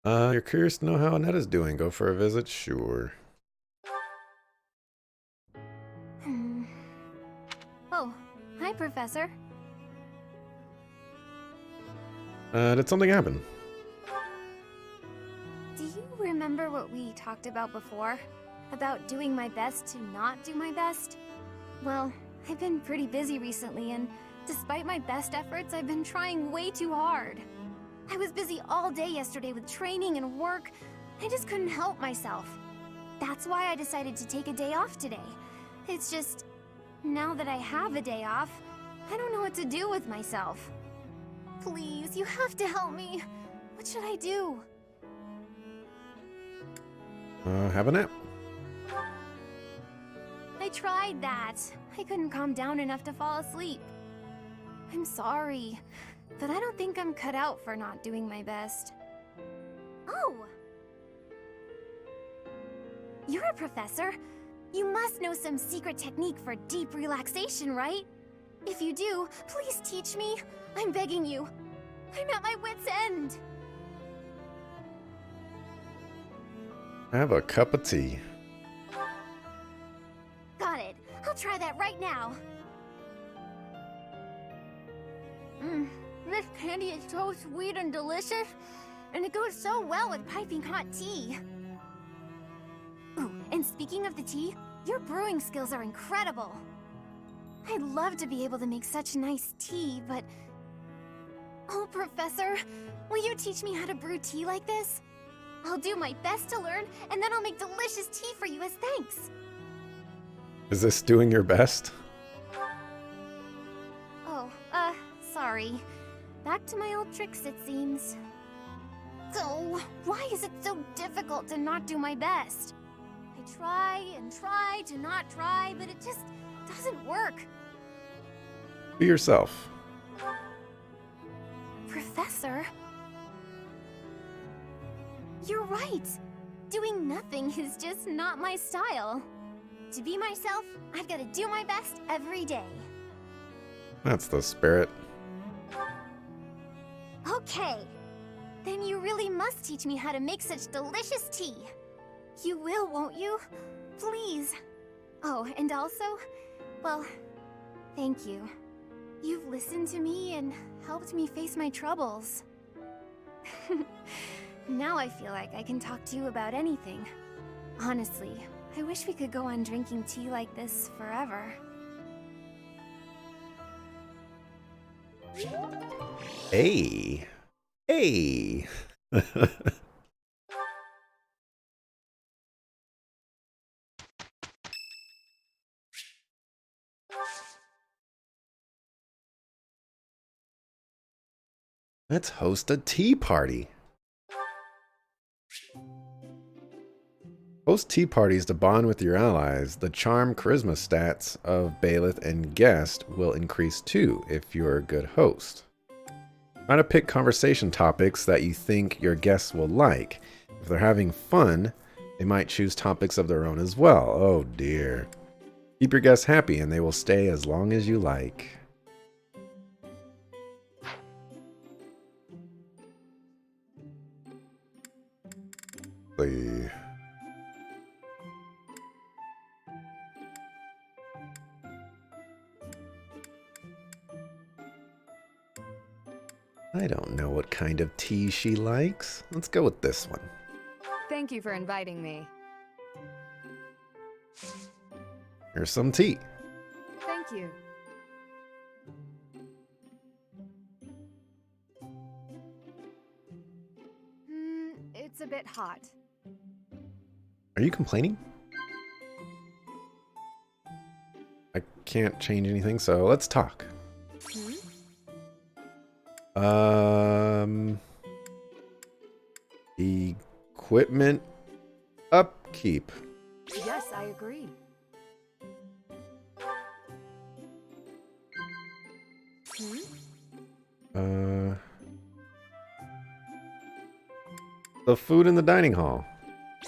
You're curious to know how Anetta's doing. Go for a visit? Sure. Hmm. Oh, hi, Professor. Did something happen? Do you remember what we talked about before? About doing my best to not do my best? Well, I've been pretty busy recently, and despite my best efforts, I've been trying way too hard. I was busy all day yesterday with training and work. I just couldn't help myself. That's why I decided to take a day off today. It's just, now that I have a day off, I don't know what to do with myself. Please, you have to help me. What should I do? Have a nap. I tried that. I couldn't calm down enough to fall asleep. I'm sorry, but I don't think I'm cut out for not doing my best. Oh! You're a professor. You must know some secret technique for deep relaxation, right? If you do, please teach me. I'm begging you. I'm at my wit's end. Have a cup of tea. Got it. I'll try that right now. This candy is so sweet and delicious, and it goes so well with piping hot tea. Ooh, and speaking of the tea, your brewing skills are incredible. I'd love to be able to make such nice tea, but... Oh, Professor, will you teach me how to brew tea like this? I'll do my best to learn, and then I'll make delicious tea for you as thanks. Is this doing your best? Oh, sorry. Back to my old tricks, it seems. So, why is it so difficult to not do my best? I try and try to not try, but it just doesn't work. Be yourself. Professor? You're right. Doing nothing is just not my style. To be myself, I've got to do my best every day. That's the spirit. Okay. Then you really must teach me how to make such delicious tea. You will, won't you? Please. Oh, and also, well, thank you. You've listened to me and helped me face my troubles. Now I feel like I can talk to you about anything. Honestly, I wish we could go on drinking tea like this forever. Hey. Hey. Let's host a tea party. Host tea parties to bond with your allies. The charm charisma stats of Bailiff and Guest will increase too if you're a good host. Try to pick conversation topics that you think your guests will like. If they're having fun, they might choose topics of their own as well. Oh dear. Keep your guests happy and they will stay as long as you like. The I don't know what kind of tea she likes. Let's go with this one. Thank you for inviting me. Here's some tea. Thank you. It's a bit hot. Are you complaining? I can't change anything, so let's talk. Hmm? Equipment upkeep. Yes, I agree. Hmm? The food in the dining hall.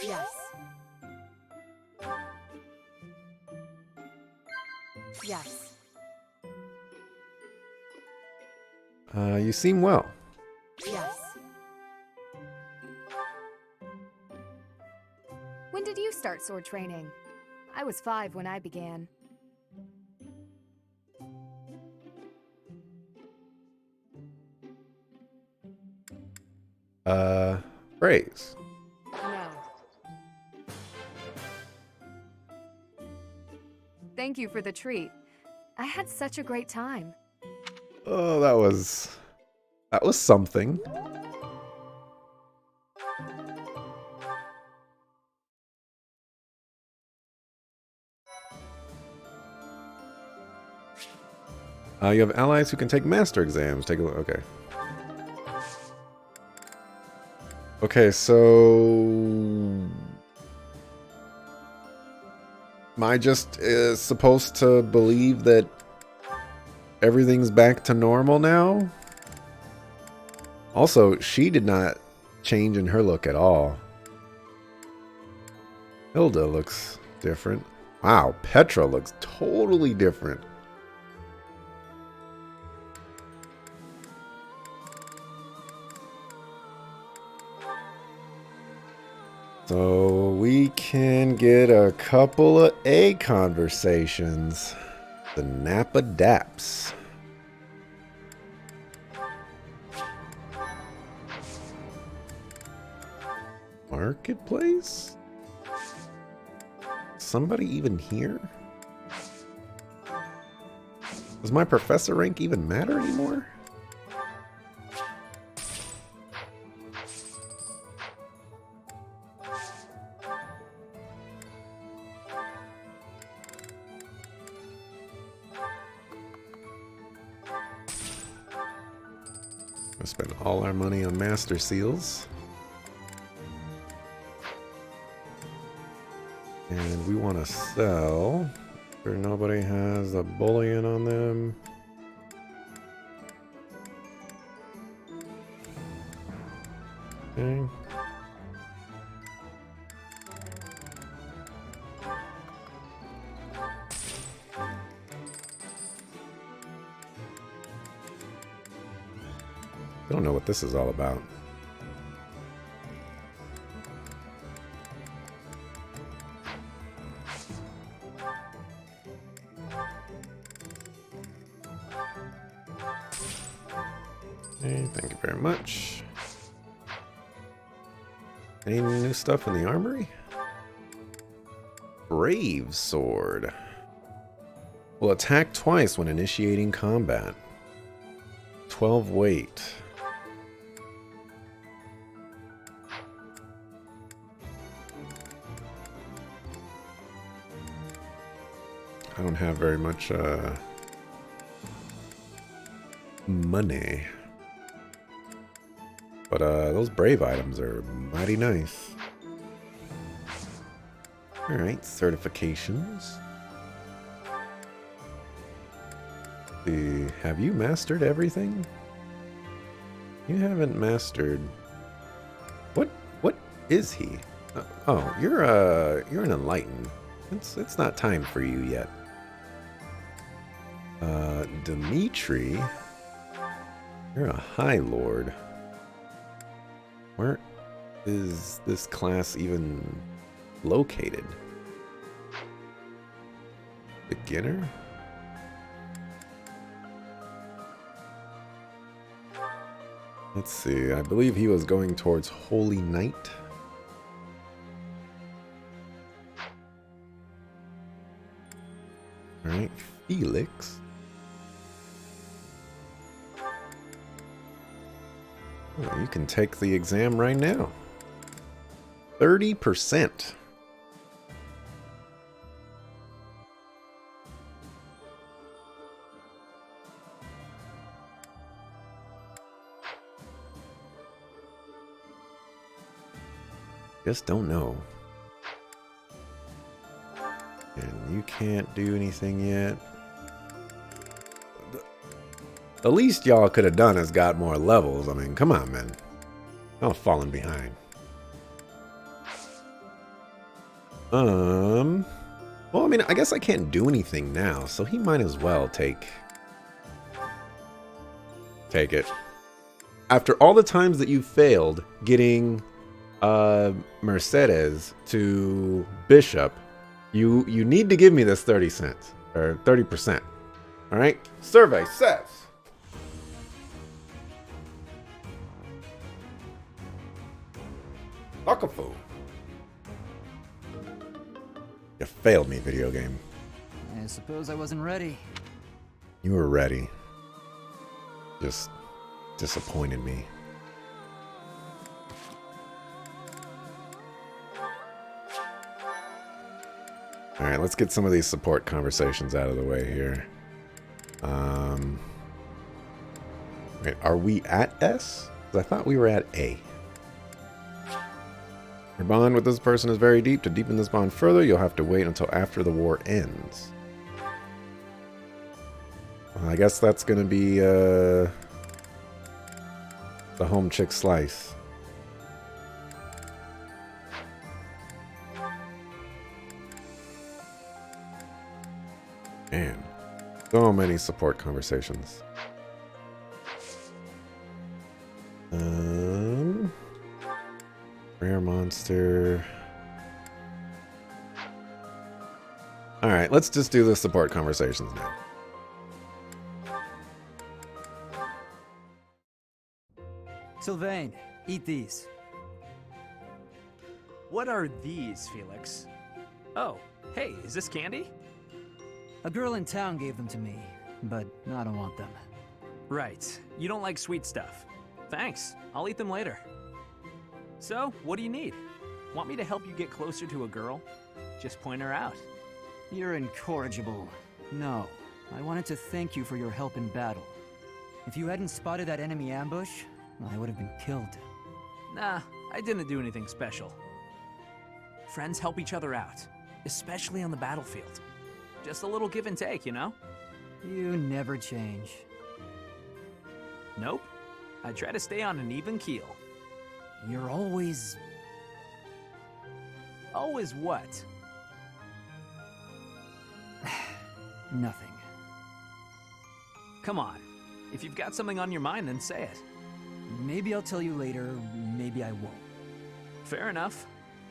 Yes. Yes. You seem well. Yes. start sword training. I was 5 when I began. Praise. No. Thank you for the treat. I had such a great time. Oh, that was something. You have allies who can take master exams. Take a look. Okay. Okay, so am I just supposed to believe that everything's back to normal now? Also, she did not change in her look at all. Hilda looks different. Wow, Petra looks totally different. So we can get a couple of A conversations. The Napa Daps. Marketplace? Somebody even here? Does my professor rank even matter anymore? We spend all our money on master seals. And we want to sell. Sure nobody has a bullion on them. Okay. I don't know what this is all about. Okay, thank you very much. Any new stuff in the armory? Brave sword. Will attack twice when initiating combat. 12 weight. I don't have very much money. But those brave items are mighty nice. Alright, certifications. Have you mastered everything? You haven't mastered... What is he? Oh, you're an enlightened. It's not time for you yet. Dimitri, you're a high lord. Where is this class even located? Beginner? Let's see, I believe he was going towards Holy Knight. Alright, Felix. Oh, you can take the exam right now. 30%. Just don't know. And you can't do anything yet. The least y'all could have done is got more levels. I mean, come on, man. I'm falling behind. Well, I mean, I guess I can't do anything now, so he might as well take it. After all the times that you failed getting Mercedes to Bishop, you need to give me this 30 cents or 30%. All right? Survey says Akafu. You failed me, video game. I suppose I wasn't ready. You were ready. Just disappointed me. Alright, let's get some of these support conversations out of the way here. Wait, are we at S? 'Cause I thought we were at A. Your bond with this person is very deep. To deepen this bond further, you'll have to wait until after the war ends. Well, I guess that's going to be the home chick slice. Man, so many support conversations. Rare monster. Alright, let's just do the support conversations now. Sylvain, eat these. What are these, Felix? Oh, hey, is this candy? A girl in town gave them to me, but I don't want them. Right, you don't like sweet stuff. Thanks, I'll eat them later. So, what do you need? Want me to help you get closer to a girl? Just point her out. You're incorrigible. No, I wanted to thank you for your help in battle. If you hadn't spotted that enemy ambush, I would have been killed. Nah, I didn't do anything special. Friends help each other out, especially on the battlefield. Just a little give and take, you know? You never change. Nope. I try to stay on an even keel. You're always... Always what? Nothing. Come on. If you've got something on your mind, then say it. Maybe I'll tell you later, maybe I won't. Fair enough.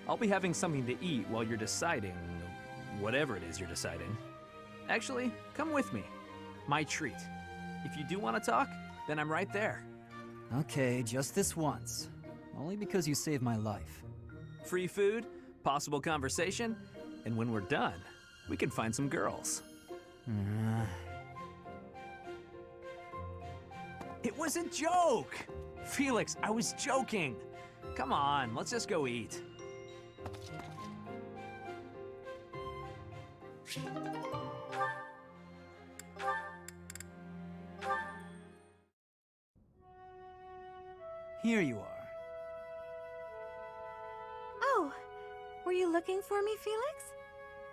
I'll be having something to eat while you're deciding whatever it is you're deciding. Actually, come with me. My treat. If you do want to talk, then I'm right there. Okay, just this once. Only because you saved my life. Free food, possible conversation, and when we're done, we can find some girls. It was a joke! Felix, I was joking. Come on, let's just go eat. Here you are. Oh, were you looking for me, Felix?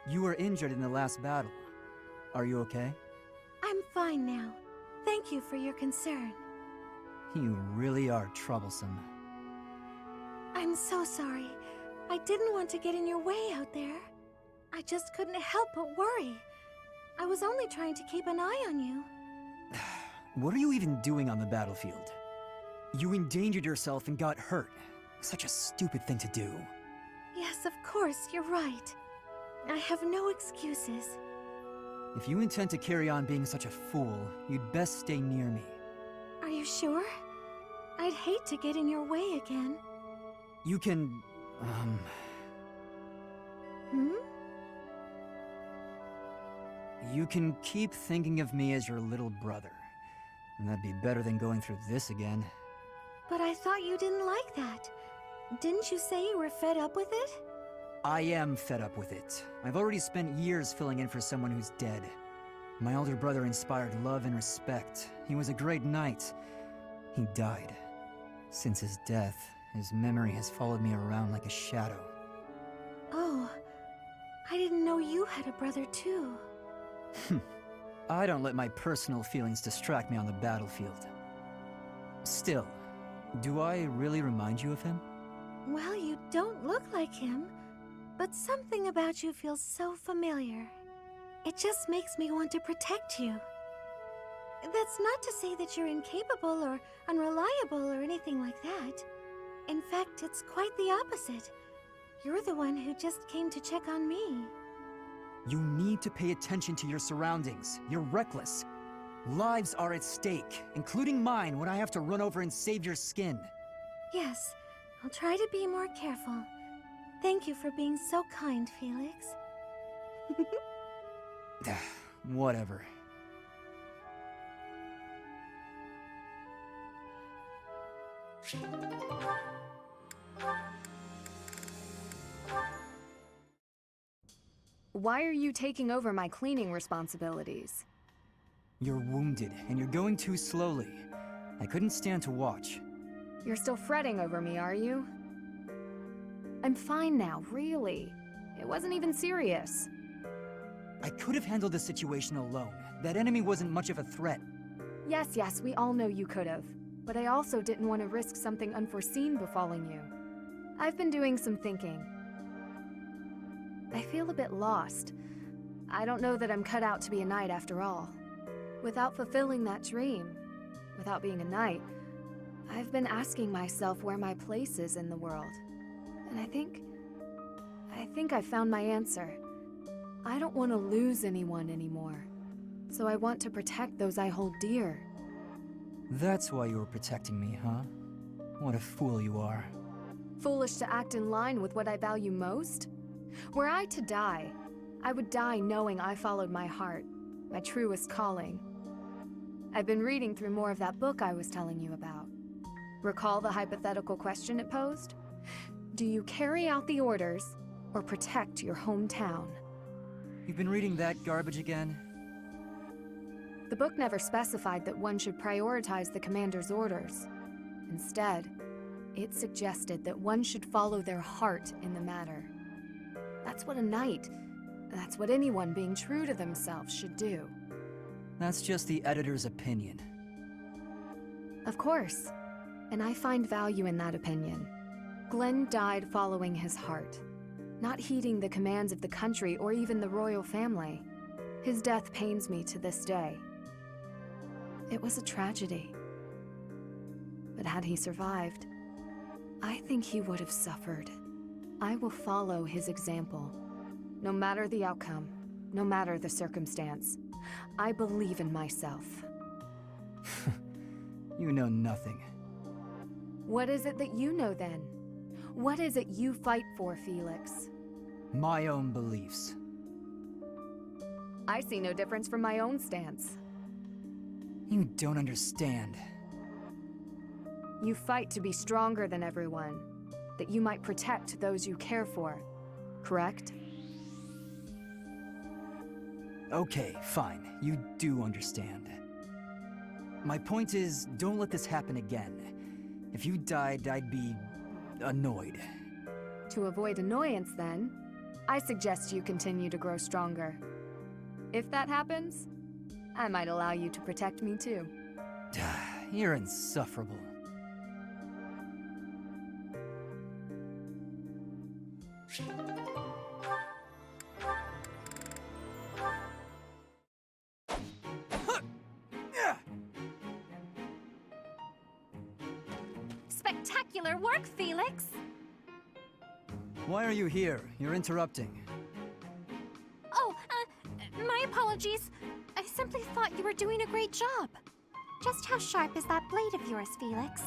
You were injured in the last battle. Are you okay? I'm fine now. Thank you for your concern. You really are troublesome. I'm so sorry. I didn't want to get in your way out there. I just couldn't help but worry. I was only trying to keep an eye on you. What are you even doing on the battlefield? You endangered yourself and got hurt. Such a stupid thing to do. Yes, of course, you're right. I have no excuses. If you intend to carry on being such a fool, you'd best stay near me. Are you sure? I'd hate to get in your way again. You can, Hmm? You can keep thinking of me as your little brother. And that'd be better than going through this again. But I thought you didn't like that. Didn't you say you were fed up with it? I am fed up with it. I've already spent years filling in for someone who's dead. My older brother inspired love and respect. He was a great knight. He died. Since his death, his memory has followed me around like a shadow. Oh, I didn't know you had a brother too. I don't let my personal feelings distract me on the battlefield. Still, do I really remind you of him? Well, you don't look like him, but something about you feels so familiar. It just makes me want to protect you. That's not to say that you're incapable or unreliable or anything like that. In fact, it's quite the opposite. You're the one who just came to check on me. You need to pay attention to your surroundings. You're reckless. Lives are at stake, including mine when I have to run over and save your skin. Yes, I'll try to be more careful. Thank you for being so kind, Felix. Whatever. Why are you taking over my cleaning responsibilities? You're wounded, and you're going too slowly. I couldn't stand to watch. You're still fretting over me, are you? I'm fine now, really. It wasn't even serious. I could have handled the situation alone. That enemy wasn't much of a threat. Yes, we all know you could have. But I also didn't want to risk something unforeseen befalling you. I've been doing some thinking. I feel a bit lost. I don't know that I'm cut out to be a knight after all. Without fulfilling that dream, without being a knight, I've been asking myself where my place is in the world. And I think I found my answer. I don't want to lose anyone anymore. So I want to protect those I hold dear. That's why you were protecting me, huh? What a fool you are. Foolish to act in line with what I value most? Were I to die, I would die knowing I followed my heart, my truest calling. I've been reading through more of that book I was telling you about. Recall the hypothetical question it posed? Do you carry out the orders or protect your hometown? You've been reading that garbage again? The book never specified that one should prioritize the commander's orders. Instead, it suggested that one should follow their heart in the matter. That's what a knight, that's what anyone being true to themselves should do. That's just the editor's opinion. Of course, and I find value in that opinion. Glenn died following his heart, not heeding the commands of the country or even the royal family. His death pains me to this day. It was a tragedy. But had he survived, I think he would have suffered. I will follow his example. No matter the outcome, no matter the circumstance, I believe in myself. You know nothing. What is it that you know then? What is it you fight for, Felix? My own beliefs. I see no difference from my own stance. You don't understand. You fight to be stronger than everyone, that you might protect those you care for, correct? Okay, fine. You do understand. My point is, don't let this happen again. If you died, I'd be annoyed. To avoid annoyance, then, I suggest you continue to grow stronger. If that happens, I might allow you to protect me too. You're insufferable. Spectacular work, Felix! Why are you here? You're interrupting. Oh, my apologies. I simply thought you were doing a great job. Just how sharp is that blade of yours, Felix?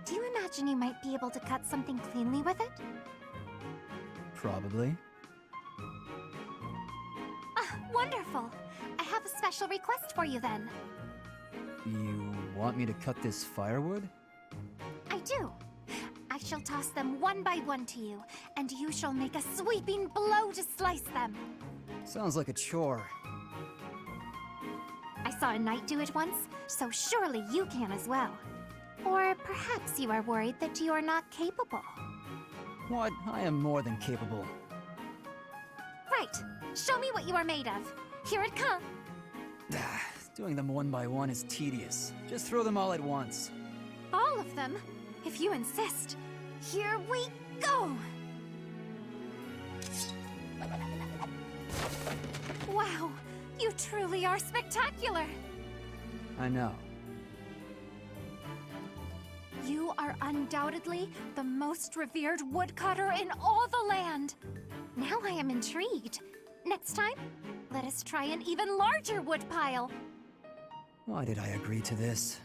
Do you imagine you might be able to cut something cleanly with it? Probably. Ah, wonderful. I have a special request for you then. You want me to cut this firewood? I do. I shall toss them one by one to you, and you shall make a sweeping blow to slice them. Sounds like a chore. I saw a knight do it once, so surely you can as well. Or perhaps you are worried that you are not capable. What? I am more than capable. Right. Show me what you are made of. Here it comes. Doing them one by one is tedious. Just throw them all at once. All of them? If you insist. Here we go! Wow, you truly are spectacular! I know. You are undoubtedly the most revered woodcutter in all the land. Now I am intrigued. Next time, let us try an even larger woodpile. Why did I agree to this?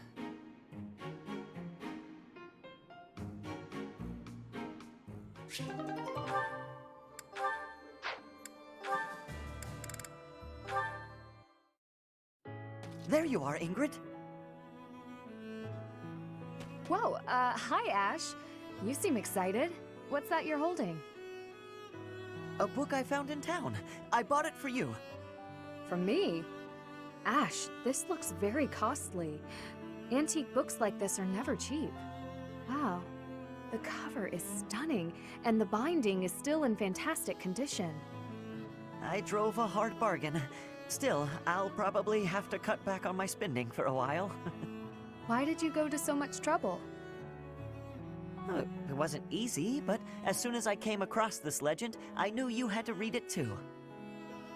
There you are, Ingrid. Whoa, hi Ash. You seem excited. What's that you're holding? A book I found in town. I bought it for you. From me? Ash, this looks very costly. Antique books like this are never cheap. Wow, the cover is stunning, and the binding is still in fantastic condition. I drove a hard bargain. Still, I'll probably have to cut back on my spending for a while. Why did you go to so much trouble? It wasn't easy, but as soon as I came across this legend, I knew you had to read it too.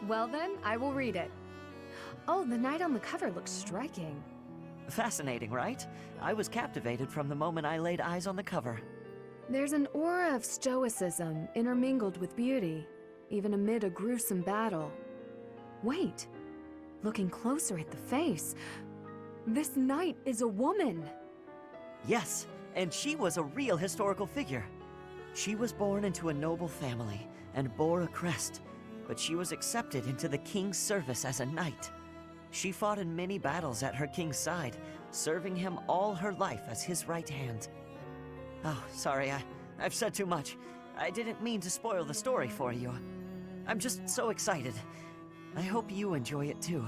Well then, I will read it. Oh, the knight on the cover looks striking. Fascinating, right? I was captivated from the moment I laid eyes on the cover. There's an aura of stoicism intermingled with beauty, even amid a gruesome battle. Wait, looking closer at the face, this knight is a woman. Yes, and she was a real historical figure. She was born into a noble family and bore a crest, but she was accepted into the king's service as a knight. She fought in many battles at her king's side, serving him all her life as his right hand. Oh, sorry, I've said too much. I didn't mean to spoil the story for you. I'm just so excited. I hope you enjoy it too.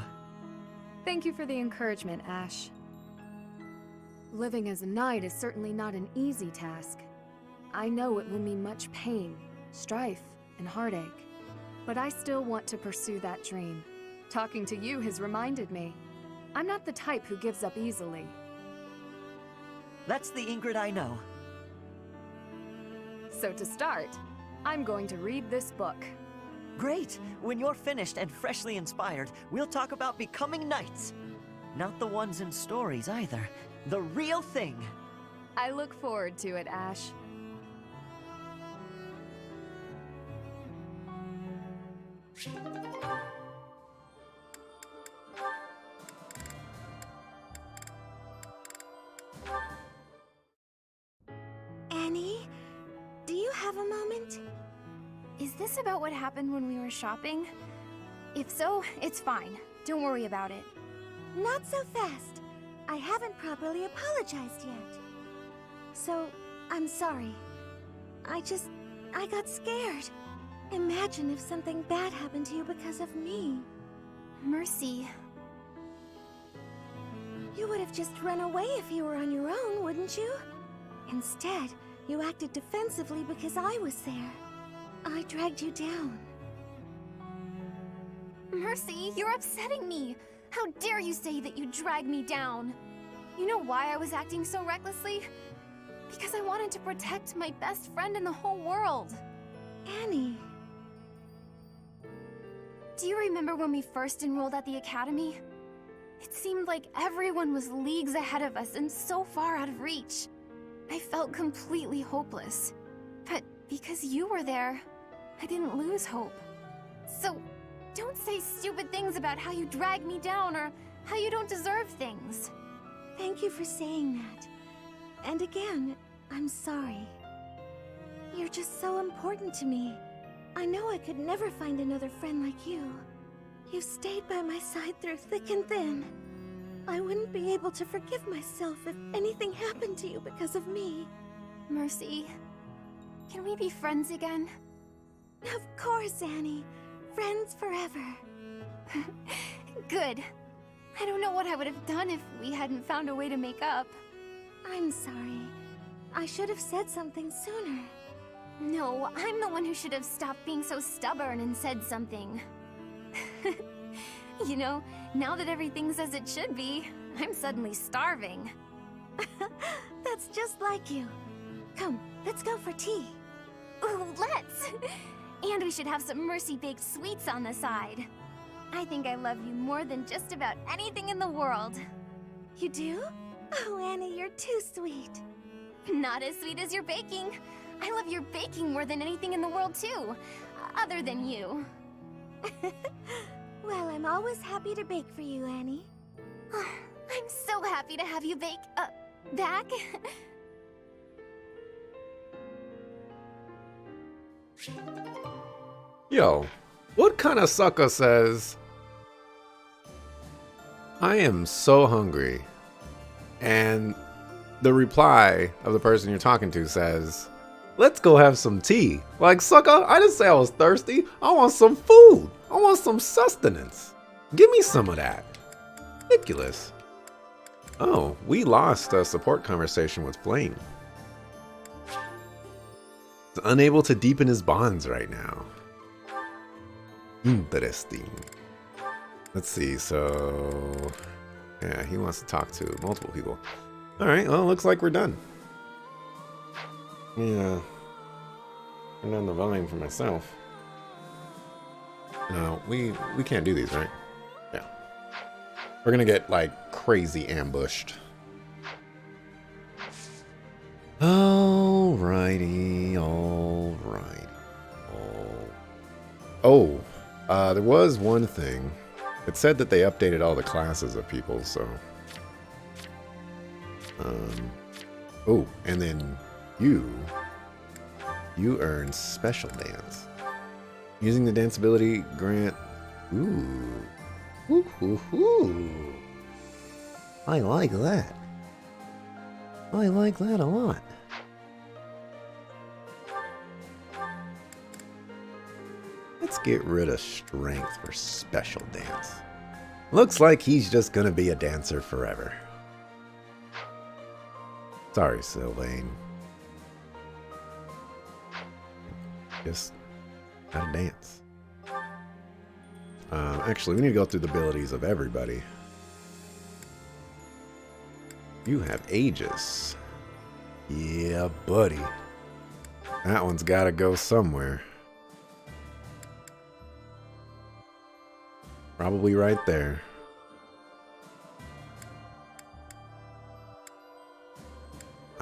Thank you for the encouragement, Ash. Living as a knight is certainly not an easy task. I know it will mean much pain, strife, and heartache. But I still want to pursue that dream. Talking to you has reminded me. I'm not the type who gives up easily. That's the Ingrid I know. So to start, I'm going to read this book. Great! When you're finished and freshly inspired, we'll talk about becoming knights. Not the ones in stories either. The real thing. I look forward to it, Ash. Annie, do you have a moment? Is this about what happened when we were shopping? If so, it's fine. Don't worry about it. Not so fast. I haven't properly apologized yet. So, I'm sorry. I got scared. Imagine if something bad happened to you because of me. Mercy. You would have just run away if you were on your own, wouldn't you? Instead, you acted defensively because I was there. I dragged you down. Mercy, you're upsetting me. How dare you say that you dragged me down? You know why I was acting so recklessly? Because I wanted to protect my best friend in the whole world. Annie. Do you remember when we first enrolled at the academy? It seemed like everyone was leagues ahead of us and so far out of reach. I felt completely hopeless. But because you were there, I didn't lose hope. So, don't say stupid things about how you dragged me down or how you don't deserve things. Thank you for saying that. And again, I'm sorry. You're just so important to me. I know I could never find another friend like you. You've stayed by my side through thick and thin. I wouldn't be able to forgive myself if anything happened to you because of me. Mercy, can we be friends again? Of course, Annie. Friends forever. Good. I don't know what I would have done if we hadn't found a way to make up. I'm sorry. I should have said something sooner. No, I'm the one who should have stopped being so stubborn and said something. You know, now that everything's as it should be, I'm suddenly starving. That's just like you. Come, let's go for tea. Ooh, let's! And we should have some Mercy-baked sweets on the side. I think I love you more than just about anything in the world. You do? Oh, Annie, you're too sweet. Not as sweet as your baking. I love your baking more than anything in the world, too. Other than you. Well, I'm always happy to bake for you, Annie. I'm so happy to have you back. Yo, what kind of sucker says, I am so hungry, and the reply of the person you're talking to says, let's go have some tea. Like, sucker, I didn't say I was thirsty. I want some food. I want some sustenance. Give me some of that. Ridiculous. Oh, we lost a support conversation with Flame. He's unable to deepen his bonds right now. Interesting. Let's see, so... yeah, he wants to talk to multiple people. Alright, well, looks like we're done. Yeah. Turn down the volume for myself. No, we can't do these, right? Yeah. We're gonna get, like, crazy ambushed. Alrighty, alrighty. Oh, there was one thing. It said that they updated all the classes of people, so... oh, and then you earn special dance. Using the dance ability grant... Ooh. Ooh, ooh, ooh. I like that. I like that a lot. Let's get rid of strength for special dance. Looks like he's just gonna be a dancer forever. Sorry, Sylvain. Just gotta dance. Actually, we need to go through the abilities of everybody. You have Aegis. Yeah, buddy. That one's gotta go somewhere. Probably right there.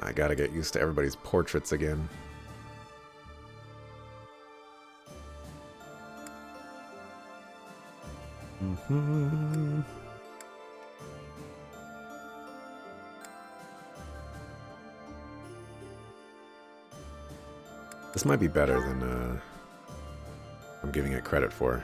I gotta get used to everybody's portraits again. This might be better than I'm giving it credit for.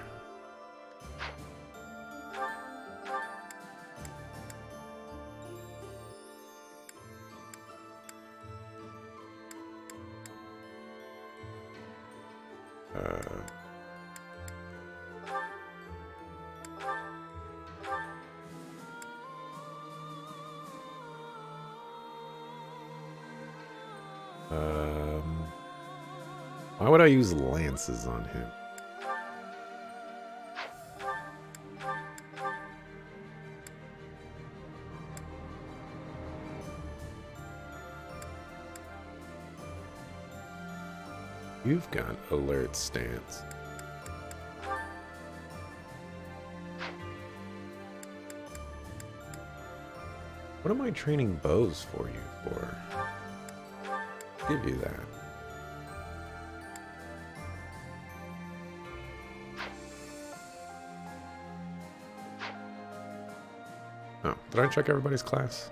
Why would I use lances on him? You've got alert stance. What am I training bows for you for? Give you that. Oh, did I check everybody's class?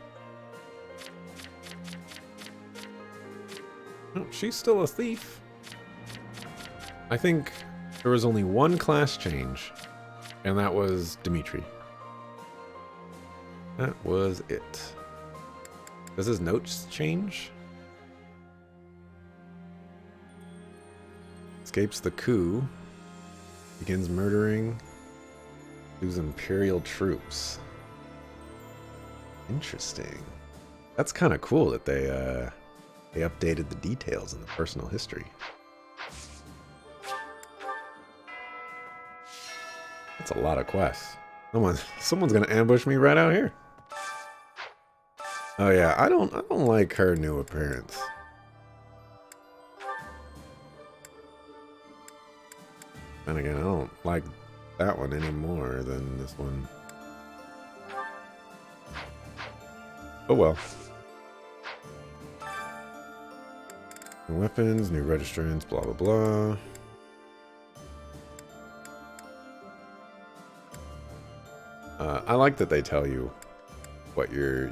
Oh, she's still a thief. I think there was only one class change, and that was Dimitri. That was it. Does his notes change? Escapes the coup. Begins murdering those Imperial troops. Interesting. That's kind of cool that they updated the details in the personal history. That's a lot of quests. Someone's gonna ambush me right out here. Oh yeah, I don't like her new appearance. And again, I don't like that one any more than this one. Oh well. New weapons, new registrants, blah blah blah. I like that they tell you what you're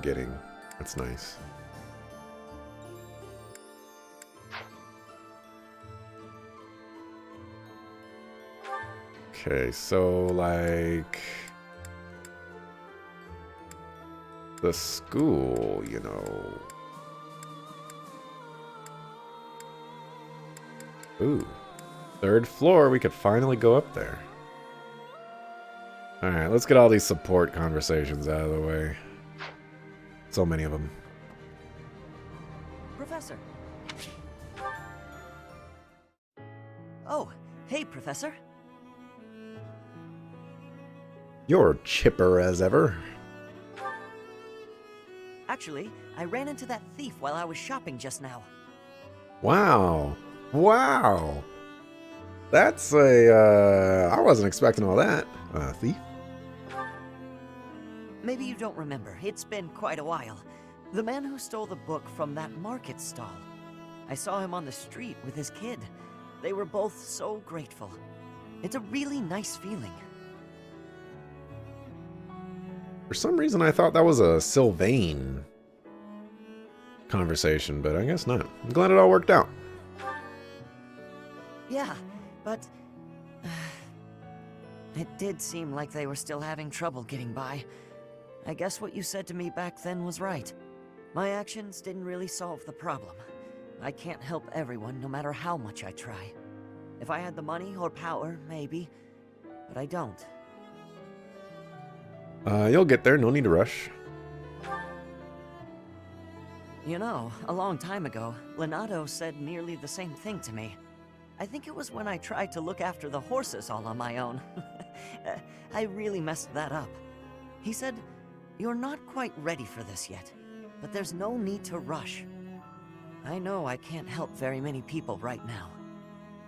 getting. That's nice. Okay, so like the school, you know. Ooh. 3rd floor, we could finally go up there. Alright, let's get all these support conversations out of the way. So many of them. Professor. Oh, hey, Professor. You're chipper as ever. Actually, I ran into that thief while I was shopping just now. Wow. Wow. That's a, I wasn't expecting all that. Thief? Maybe you don't remember. It's been quite a while. The man who stole the book from that market stall. I saw him on the street with his kid. They were both so grateful. It's a really nice feeling. For some reason, I thought that was a Sylvain conversation, but I guess not. I'm glad it all worked out. Yeah, but it did seem like they were still having trouble getting by. I guess what you said to me back then was right. My actions didn't really solve the problem. I can't help everyone no matter how much I try. If I had the money or power, maybe, but I don't. You'll get there, no need to rush. You know, a long time ago, Leonardo said nearly the same thing to me. I think it was when I tried to look after the horses all on my own. I really messed that up. He said, "You're not quite ready for this yet, but there's no need to rush." I know I can't help very many people right now,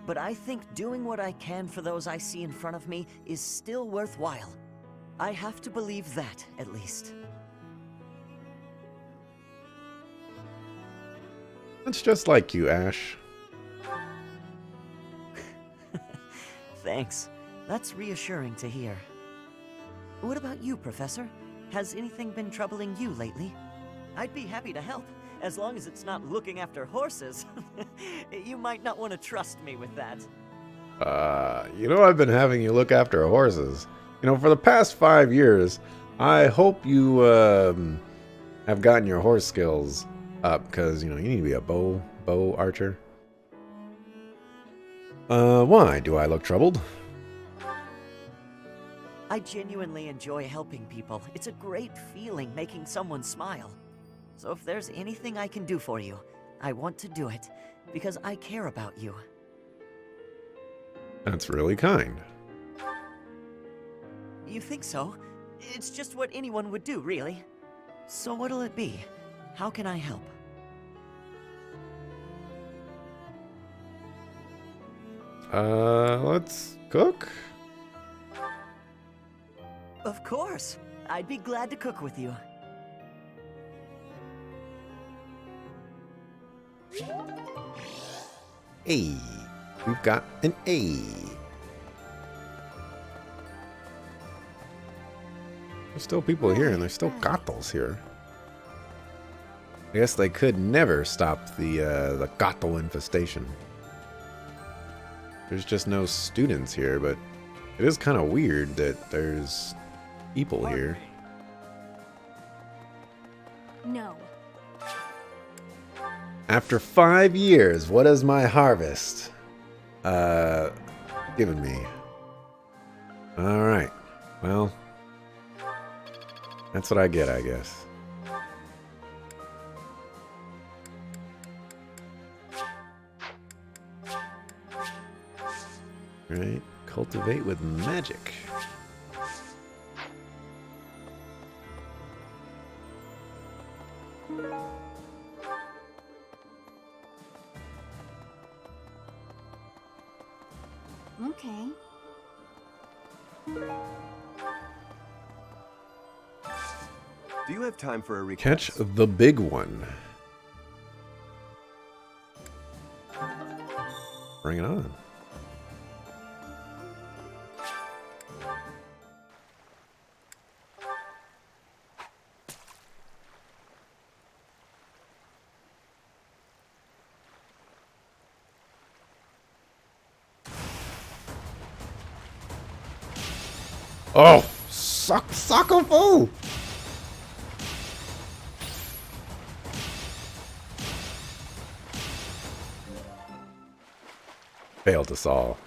but I think doing what I can for those I see in front of me is still worthwhile. I have to believe that, at least. It's just like you, Ash. Thanks. That's reassuring to hear. What about you, Professor? Has anything been troubling you lately? I'd be happy to help, as long as it's not looking after horses. You might not want to trust me with that. You know, I've been having you look after horses. You know, for the past 5 years, I hope you have gotten your horse skills up, because, you know, you need to be a bow archer. Why? Do I look troubled? I genuinely enjoy helping people. It's a great feeling making someone smile. So if there's anything I can do for you, I want to do it, because I care about you. That's really kind. You think so? It's just what anyone would do, really. So what'll it be? How can I help? Let's cook? Of course. I'd be glad to cook with you. A. We've got an A. There's still people here, and there's still gatos here. I guess they could never stop the gato infestation. There's just no students here, but it is kind of weird that there's people here. No. After 5 years, what is my harvest given me? Alright. Well, that's what I get, I guess. Right. Cultivate with magic. Okay. Do you have time for a request? Catch the big one. Bring it on. Oh, suck a fool! Failed us all.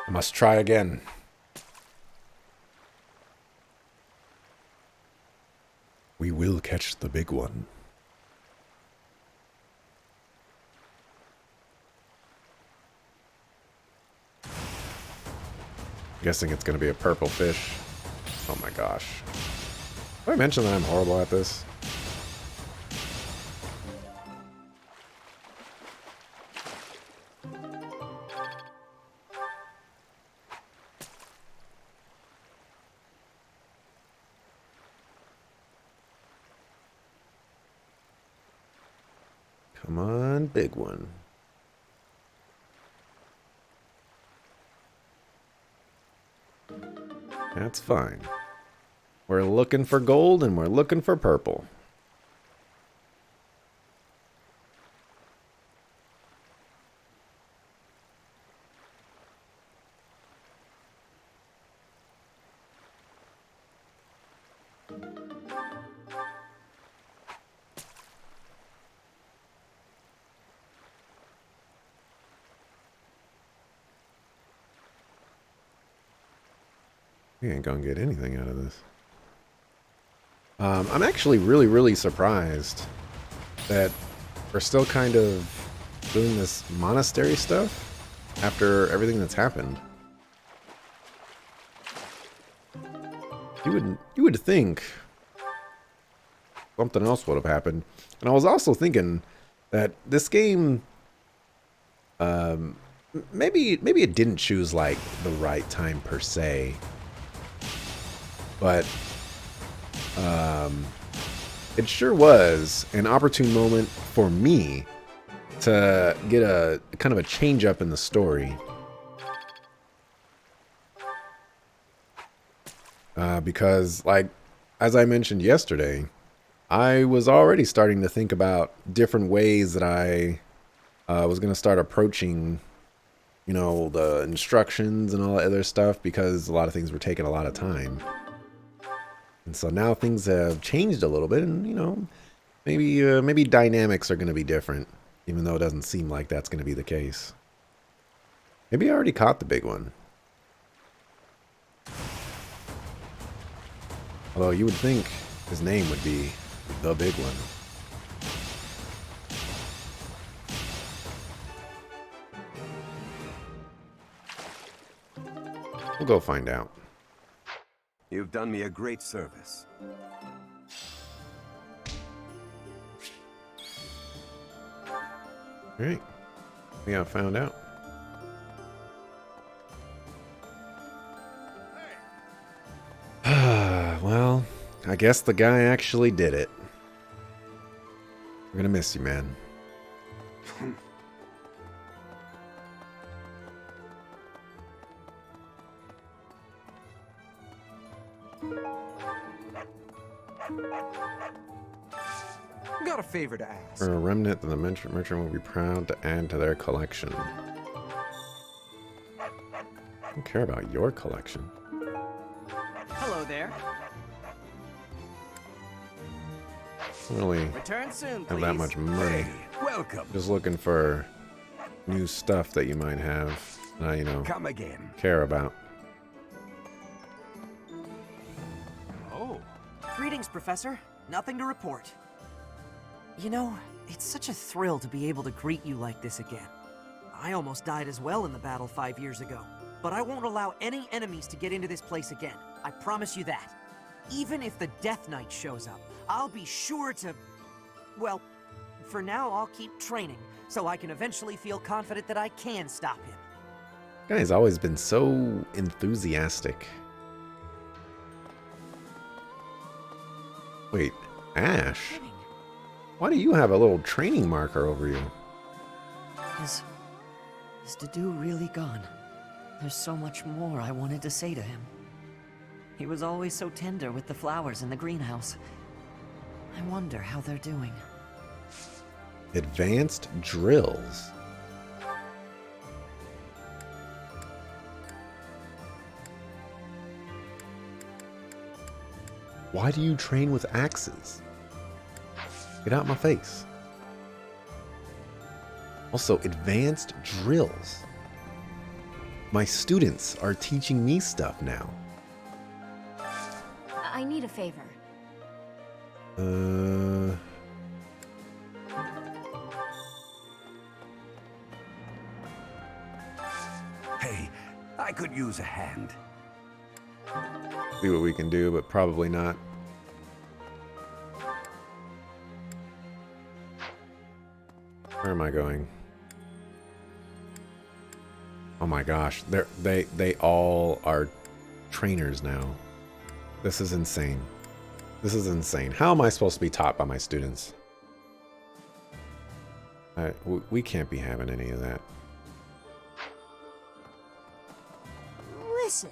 I must try again. We will catch the big one. Guessing it's going to be a purple fish. Oh my gosh. Did I mention that I'm horrible at this? Come on, big one. That's fine. We're looking for gold and we're looking for purple. We ain't gonna get anything out of this. I'm actually really surprised that we're still kind of doing this monastery stuff after everything that's happened. You would think something else would have happened. And I was also thinking that this game, maybe it didn't choose like the right time per se. But it sure was an opportune moment for me to get a kind of a change up in the story. Because, like, as I mentioned yesterday, I was already starting to think about different ways that I was going to start approaching, you know, the instructions and all that other stuff, because a lot of things were taking a lot of time. And so now things have changed a little bit, and, you know, maybe dynamics are going to be different, even though it doesn't seem like that's going to be the case. Maybe I already caught the big one. Although you would think his name would be the big one. We'll go find out. You've done me a great service. Alright. We got found out. Well, I guess the guy actually did it. We're gonna miss you, man. Got a favor to ask. For a remnant that the merchant will be proud to add to their collection. I don't care about your collection. Hello there. I don't really Return soon, have that much money. Hey, welcome. Just looking for new stuff that you might have, you know, Come again. care about. Oh, Greetings, Professor. Nothing to report. You know, it's such a thrill to be able to greet you like this again. I almost died as well in the battle 5 years ago, but I won't allow any enemies to get into this place again. I promise you that. Even if the Death Knight shows up, I'll be sure to... Well, for now I'll keep training, so I can eventually feel confident that I can stop him. Guy's always been so enthusiastic. Wait, Ash, why do you have a little training marker over you? Is Dedu really gone? There's so much more I wanted to say to him. He was always so tender with the flowers in the greenhouse. I wonder how they're doing. Advanced drills. Why do you train with axes? Get out my face. Also, advanced drills. My students are teaching me stuff now. I need a favor. Hey, I could use a hand. See what we can do, but probably not. Where am I going? Oh my gosh, they all are trainers now. This is insane. This is insane. How am I supposed to be taught by my students? We can't be having any of that. Listen.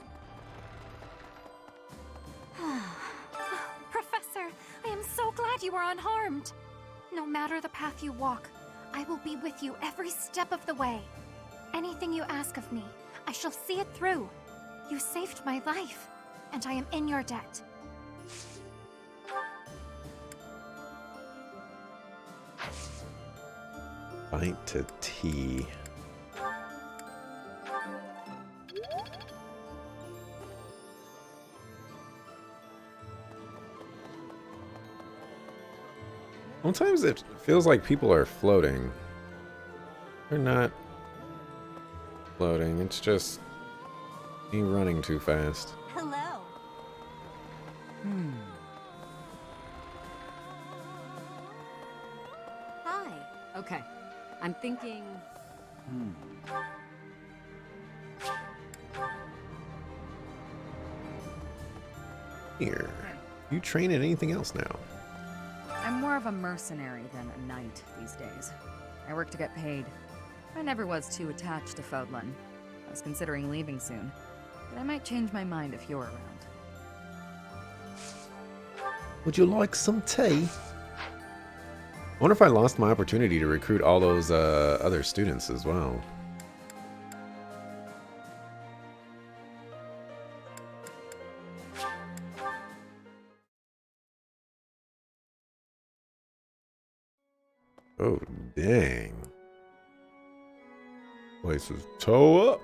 Professor, I am so glad you are unharmed. No matter the path you walk, I will be with you every step of the way. Anything you ask of me, I shall see it through. You saved my life, and I am in your debt. Pint to tea. Sometimes it feels like people are floating. They're not floating. It's just me running too fast. Hello. Hi. Okay. I'm thinking... Here. You train in anything else now? I'm more of a mercenary than a knight these days. I work to get paid. I never was too attached to Fodlan. I was considering leaving soon, but I might change my mind if you're around. Would you like some tea? I wonder if I lost my opportunity to recruit all those other students as well. Oh, dang. Place is toe up.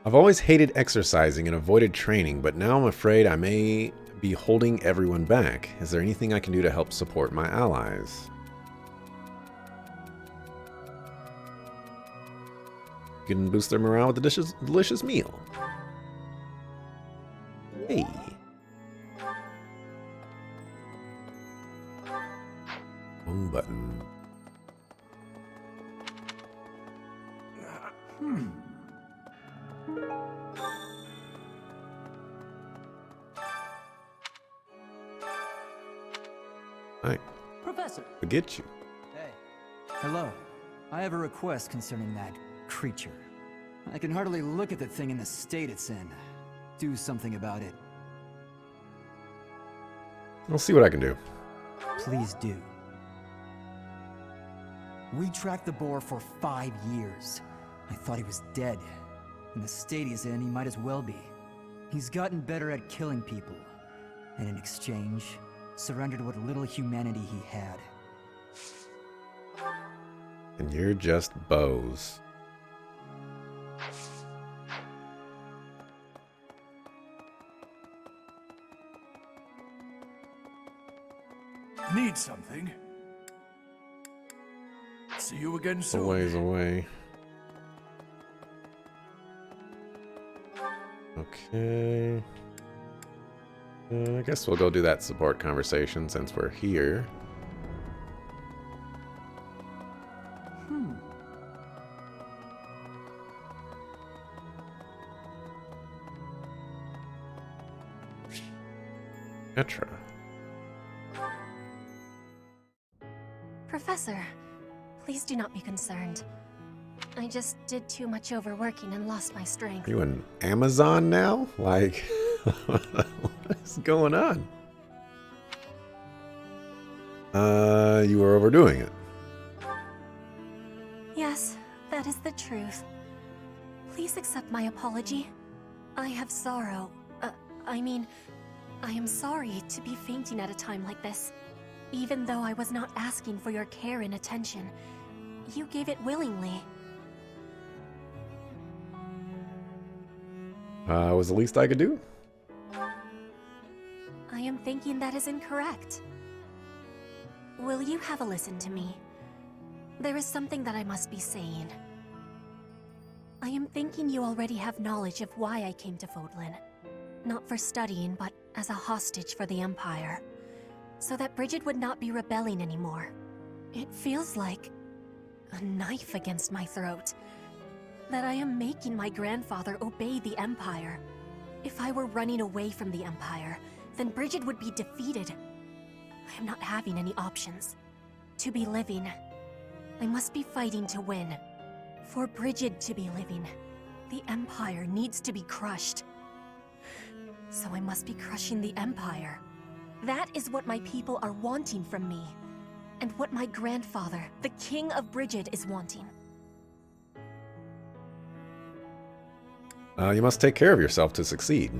I've always hated exercising and avoided training, but now I'm afraid I may be holding everyone back. Is there anything I can do to help support my allies? You can boost their morale with a delicious meal. Hey. Wrong button. Hi. Professor! Forget you. Hey. Hello. I have a request concerning that creature. I can hardly look at the thing in the state it's in. Do something about it. I'll see what I can do. Please do. We tracked the boar for 5 years. I thought he was dead. In the state he's in, he might as well be. He's gotten better at killing people. And in exchange, surrendered what little humanity he had. And you're just bows. Need something? See you again A soon. ways away. Okay. I guess we'll go do that support conversation since we're here. Petra. Professor, please do not be concerned. I just did too much overworking and lost my strength. Are you an Amazon now? Like, what is going on? You were overdoing it. Yes, that is the truth. Please accept my apology. I have sorrow. I am sorry to be fainting at a time like this. Even though I was not asking for your care and attention, you gave it willingly. Was the least I could do? I am thinking that is incorrect. Will you have a listen to me? There is something that I must be saying. I am thinking you already have knowledge of why I came to Fodlan. Not for studying, but as a hostage for the Empire. So that Bridget would not be rebelling anymore. It feels like a knife against my throat. That I am making my grandfather obey the Empire. If I were running away from the Empire, then Bridget would be defeated. I am not having any options. To be living, I must be fighting to win. For Bridget to be living, the Empire needs to be crushed. So I must be crushing the Empire. That is what my people are wanting from me. And what my grandfather, the King of Bridget, is wanting. You must take care of yourself to succeed.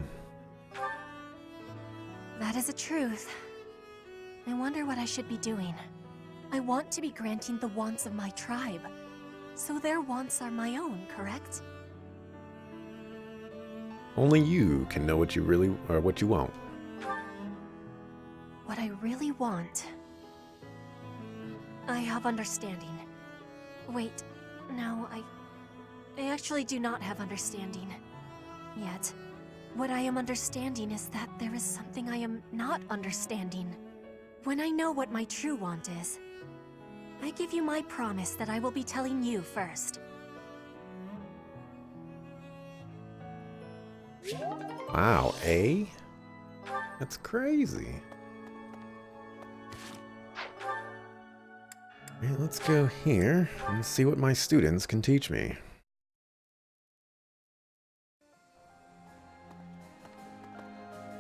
That is a truth. I wonder what I should be doing. I want to be granting the wants of my tribe. So their wants are my own, correct? Only you can know what you really, or what you want. What I really want... I have understanding. Wait, no, I actually do not have understanding. Yet. What I am understanding is that there is something I am not understanding. When I know what my true want is, I give you my promise that I will be telling you first. Wow, A? That's crazy. Alright, let's go here and see what my students can teach me.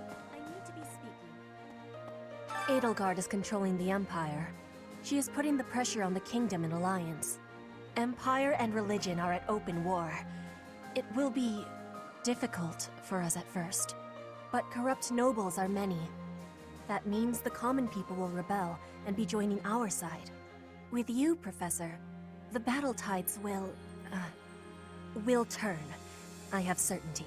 I need to be speaking. Edelgard is controlling the Empire. She is putting the pressure on the Kingdom in alliance. Empire and religion are at open war. It will be difficult for us at first, but corrupt nobles are many. That means the common people will rebel and be joining our side. With you, Professor, the battle tides will turn. I have certainty.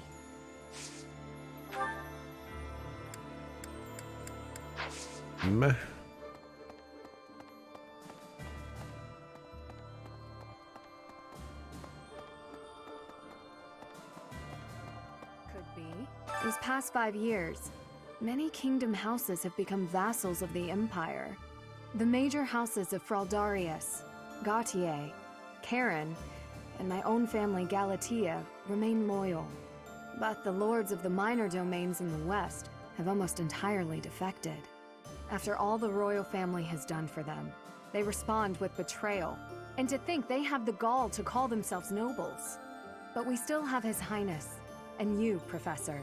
Meh. Could be. These past 5 years, many kingdom houses have become vassals of the Empire. The major houses of Fraldarius, Gautier, Karen, and my own family Galatea remain loyal. But the lords of the minor domains in the west have almost entirely defected. After all the royal family has done for them, they respond with betrayal. And to think they have the gall to call themselves nobles. But we still have His Highness, and you, Professor.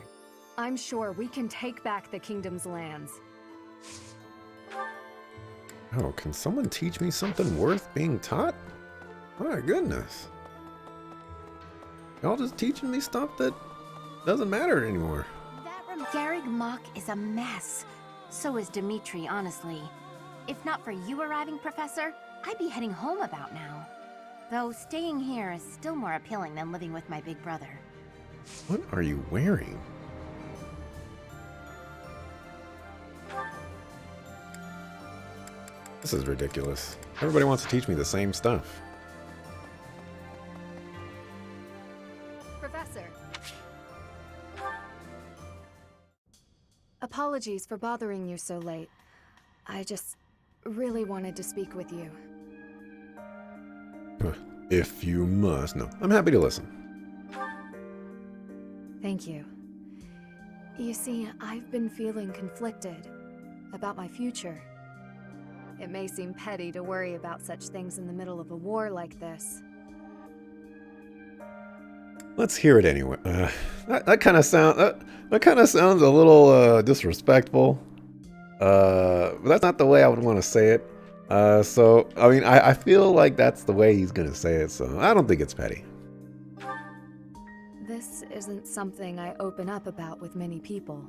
I'm sure we can take back the kingdom's lands. Oh, can someone teach me something worth being taught? My goodness. Y'all just teaching me stuff that doesn't matter anymore. That Garrig Mach is a mess. So is Dimitri, honestly. If not for you arriving, Professor, I'd be heading home about now. Though staying here is still more appealing than living with my big brother. What are you wearing? This is ridiculous. Everybody wants to teach me the same stuff. Professor. Apologies for bothering you so late. I just really wanted to speak with you. If you must. No, I'm happy to listen. Thank you. You see, I've been feeling conflicted. about my future. It may seem petty to worry about such things in the middle of a war like this. Let's hear it anyway. That kind of sounds a little disrespectful. But that's not the way I would want to say it. So I mean, I feel like that's the way he's gonna say it. So I don't think it's petty. This isn't something I open up about with many people.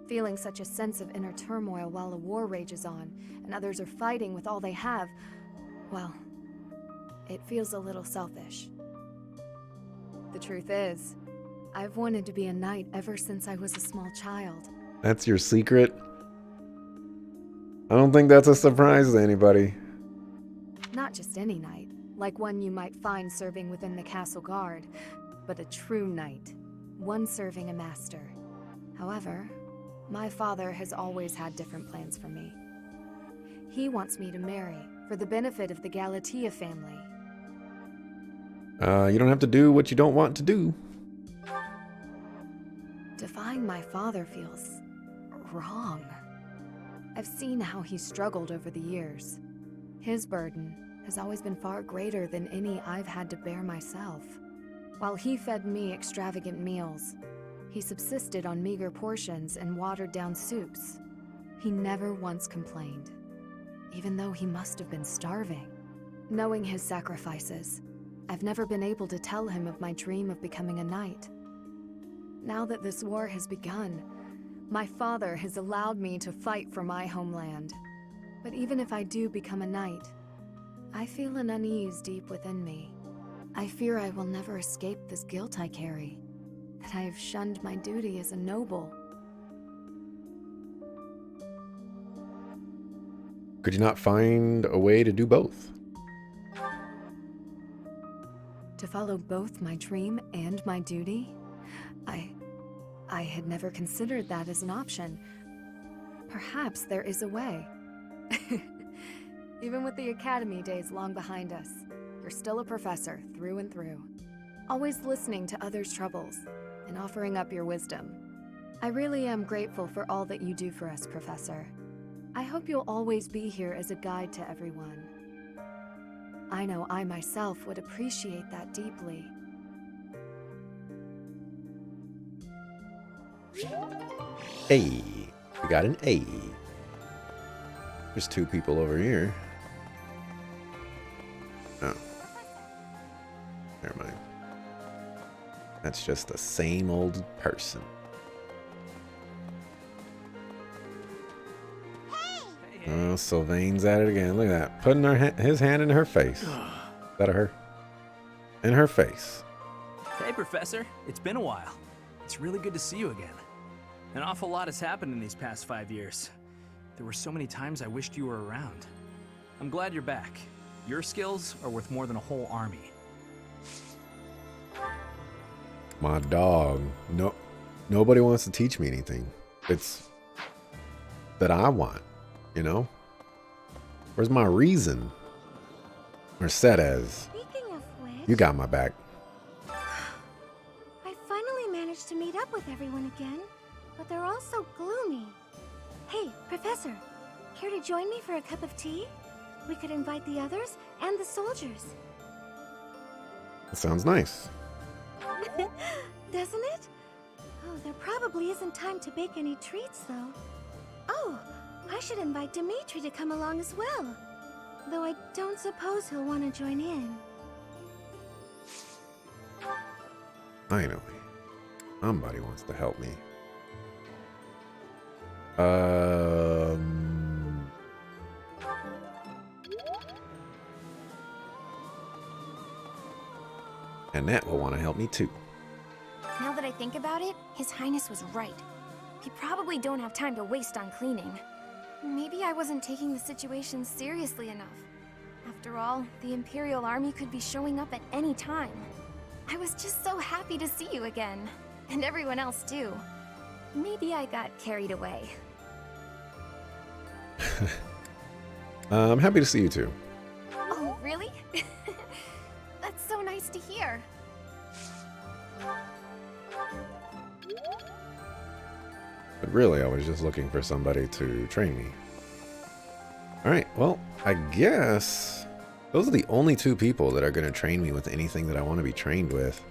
Feeling such a sense of inner turmoil while a war rages on, and others are fighting with all they have, well, it feels a little selfish. The truth is, I've wanted to be a knight ever since I was a small child. That's your secret? I don't think that's a surprise to anybody. Not just any knight, like one you might find serving within the castle guard, but a true knight, one serving a master. However, my father has always had different plans for me. He wants me to marry, for the benefit of the Galatea family. You don't have to do what you don't want to do. Defying my father feels wrong. I've seen how he struggled over the years. His burden has always been far greater than any I've had to bear myself. While he fed me extravagant meals, he subsisted on meager portions and watered-down soups. He never once complained, even though he must have been starving. Knowing his sacrifices, I've never been able to tell him of my dream of becoming a knight. Now that this war has begun, my father has allowed me to fight for my homeland. But even if I do become a knight, I feel an unease deep within me. I fear I will never escape this guilt I carry, that I have shunned my duty as a noble. Could you not find a way to do both? To follow both my dream and my duty? I had never considered that as an option. Perhaps there is a way. Even with the academy days long behind us, you're still a professor through and through. Always listening to others' troubles and offering up your wisdom. I really am grateful for all that you do for us, Professor. I hope you'll always be here as a guide to everyone. I know I myself would appreciate that deeply. A. We got an A. There's two people over here. Oh. Never mind. That's just the same old person. Oh, Sylvain's at it again. Look at that. Putting his hand in her face. Is that a her? In her face. Hey, Professor. It's been a while. It's really good to see you again. An awful lot has happened in these past 5 years. There were so many times I wished you were around. I'm glad you're back. Your skills are worth more than a whole army. My dog. No, nobody wants to teach me anything. It's that I want, you know? Where's my reason? Or said as, Speaking of which, you got my back. I finally managed to meet up with everyone again, but they're all so gloomy. Hey, Professor, care to join me for a cup of tea? We could invite the others and the soldiers. That sounds nice. Doesn't it? Oh, there probably isn't time to bake any treats, though. Oh, I should invite Dimitri to come along as well. Though I don't suppose he'll want to join in. Finally, somebody wants to help me. And that will want to help me too. Now that I think about it, His Highness was right. We probably don't have time to waste on cleaning. Maybe I wasn't taking the situation seriously enough. After all, the Imperial Army could be showing up at any time. I was just so happy to see you again. And everyone else too. Maybe I got carried away. I'm happy to see you too. Oh, really? That's so nice to hear. But really, I was just looking for somebody to train me. Alright, well, I guess those are the only two people that are going to train me with anything that I want to be trained with.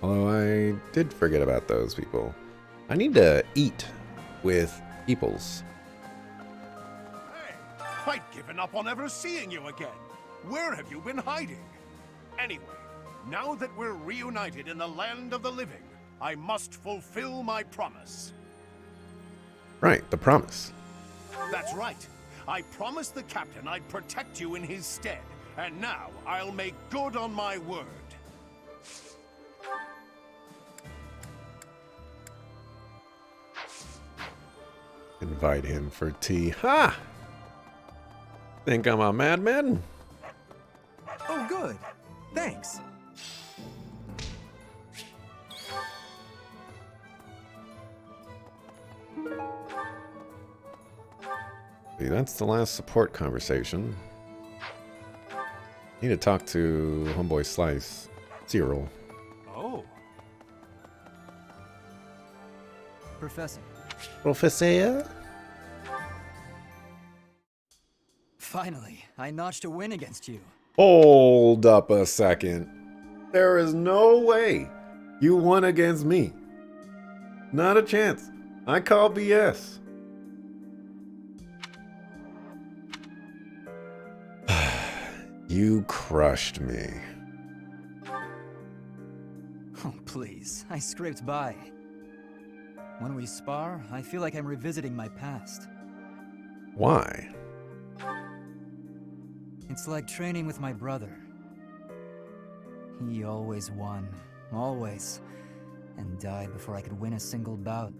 Although I did forget about those people. I need to eat with peoples. Hey, I'd given up on ever seeing you again. Where have you been hiding? Anyway, now that we're reunited in the land of the living, I must fulfill my promise. Right, the promise. That's right. I promised the captain I'd protect you in his stead, and now I'll make good on my word. Invite him for tea. Ha! Think I'm a madman? Oh, good. Thanks. See, that's the last support conversation. Need to talk to Homeboy Slice. Cyril. Oh. Professor. Professor? Finally, I notched a win against you. Hold up a second. There is no way you won against me. Not a chance. I call BS. You crushed me. Oh, please. I scraped by. When we spar, I feel like I'm revisiting my past. Why? It's like training with my brother. He always won. Always. And died before I could win a single bout.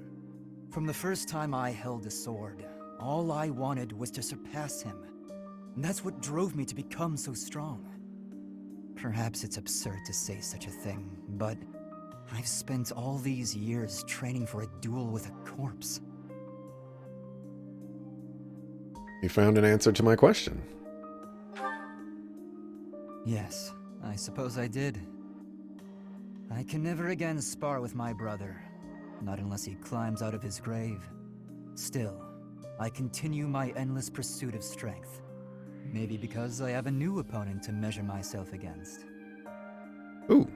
From the first time I held a sword, all I wanted was to surpass him. And that's what drove me to become so strong. Perhaps it's absurd to say such a thing, but I've spent all these years training for a duel with a corpse. You found an answer to my question. Yes, I suppose I did. I can never again spar with my brother, not unless he climbs out of his grave. Still, I continue my endless pursuit of strength. Maybe because I have a new opponent to measure myself against. Ooh.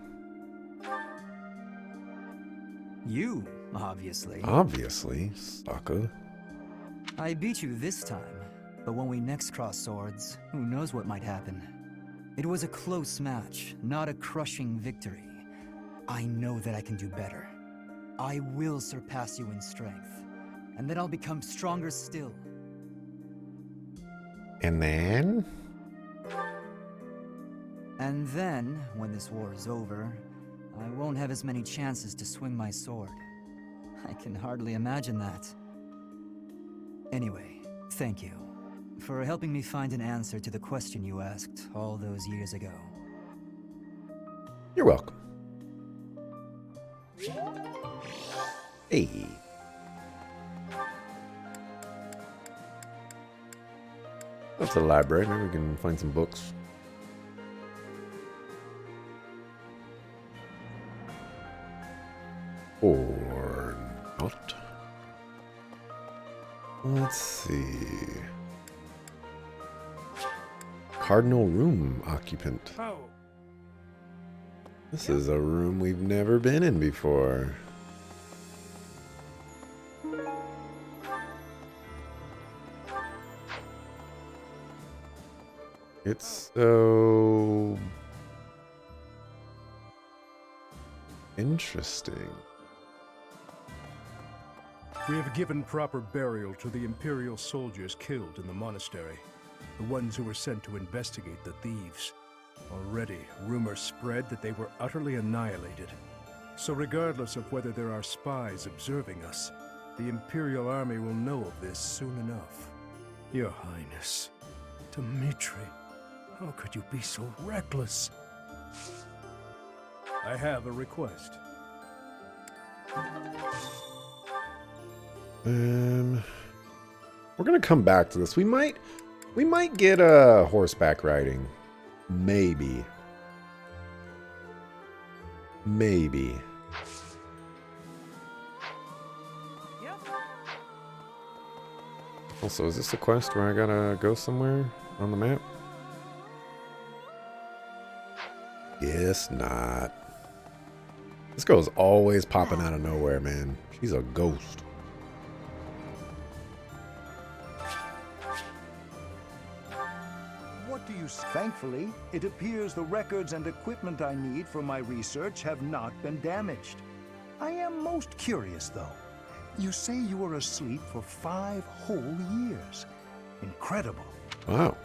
You, obviously. Obviously, sucker. I beat you this time, but when we next cross swords, who knows what might happen. It was a close match, not a crushing victory. I know that I can do better. I will surpass you in strength, and then I'll become stronger still. And then? And then, when this war is over, I won't have as many chances to swing my sword. I can hardly imagine that. Anyway, thank you for helping me find an answer to the question you asked all those years ago. You're welcome. Hey. That's a library. Maybe we can find some books. Or not. Let's see. Cardinal room occupant. Oh. This is a room we've never been in before. It's so interesting. We have given proper burial to the Imperial soldiers killed in the monastery, the ones who were sent to investigate the thieves. Already, rumors spread that they were utterly annihilated. So regardless of whether there are spies observing us, the Imperial army will know of this soon enough. Your Highness, Dimitri, how could you be so reckless? I have a request. We're gonna come back to this. We might get a horseback riding. Maybe. Also, is this a quest where I gotta go somewhere on the map? Guess not. This girl's always popping out of nowhere, man. She's a ghost. What do you... Thankfully, it appears the records and equipment I need for my research have not been damaged. I am most curious, though. You say you were asleep for 5 whole years. Incredible. Wow.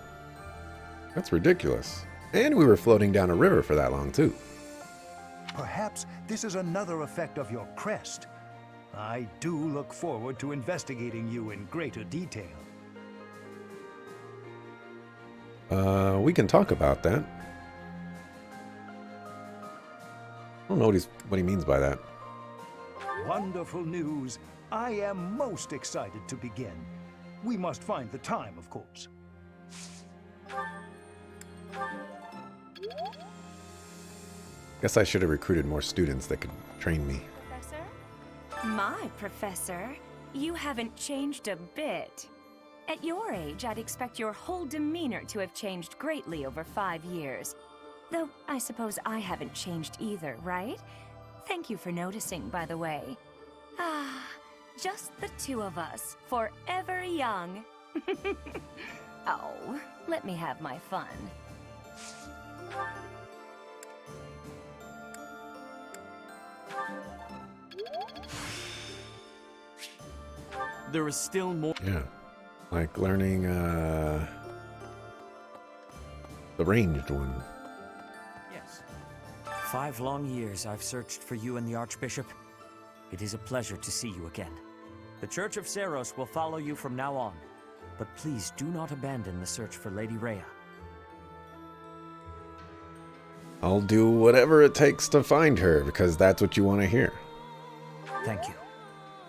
That's ridiculous. And we were floating down a river for that long, too. Perhaps this is another effect of your crest. I do look forward to investigating you in greater detail. We can talk about that. I don't know what he means by that. Wonderful news. I am most excited to begin. We must find the time, of course. Guess I should have recruited more students that could train me. Professor? My professor, you haven't changed a bit. At your age, I'd expect your whole demeanor to have changed greatly over 5 years. Though, I suppose I haven't changed either, right? Thank you for noticing, by the way. Ah, just the two of us, forever young. Oh, let me have my fun. There is still more. Yeah. Like learning the ranged one. Yes. 5 long years I've searched for you and the Archbishop. It is a pleasure to see you again. The Church of Seros will follow you from now on, but please do not abandon the search for Lady Rhea. I'll do whatever it takes to find her, because that's what you want to hear. Thank you.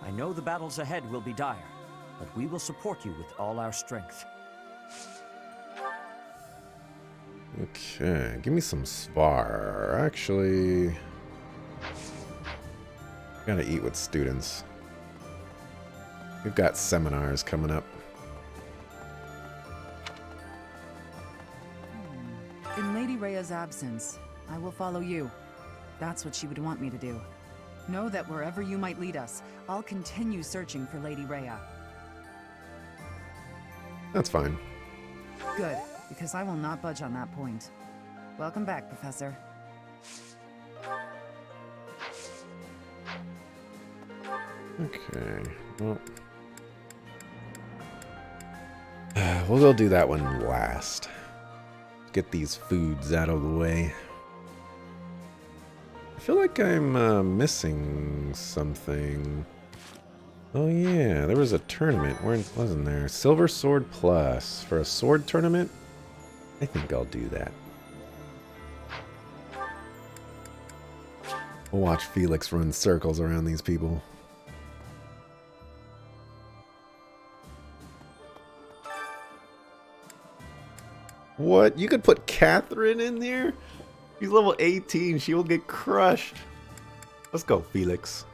I know the battles ahead will be dire, but we will support you with all our strength. Okay, give me some spar. Actually, gotta eat with students. We've got seminars coming up. In Lady Rhea's absence, I will follow you. That's what she would want me to do. Know that wherever you might lead us, I'll continue searching for Lady Rhea. That's fine. Good, because I will not budge on that point. Welcome back, Professor. Okay, well, we'll go do that one last. Get these foods out of the way. I feel like I'm missing something. Oh yeah, there was a tournament, wasn't there? Silver Sword Plus for a sword tournament? I think I'll do that. We'll watch Felix run circles around these people. What? You could put Catherine in there? She's level 18. She will get crushed. Let's go, Felix.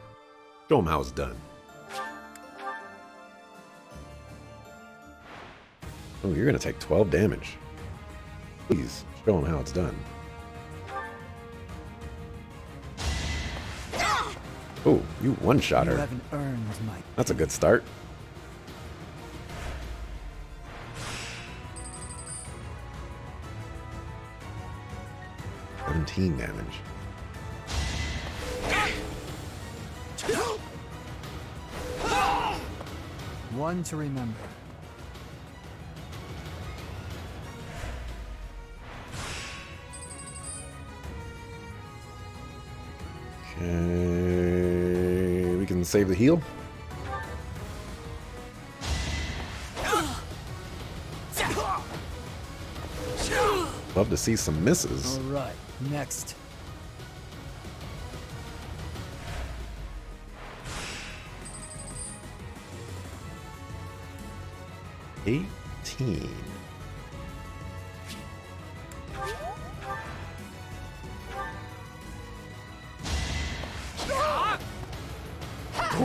Show him how it's done. Oh, you're going to take 12 damage. Please, show him how it's done. Oh, you one-shot her. You haven't earned my... That's a good start. Damage. One to remember. Okay, we can save the heal. Love to see some misses. All right, next. There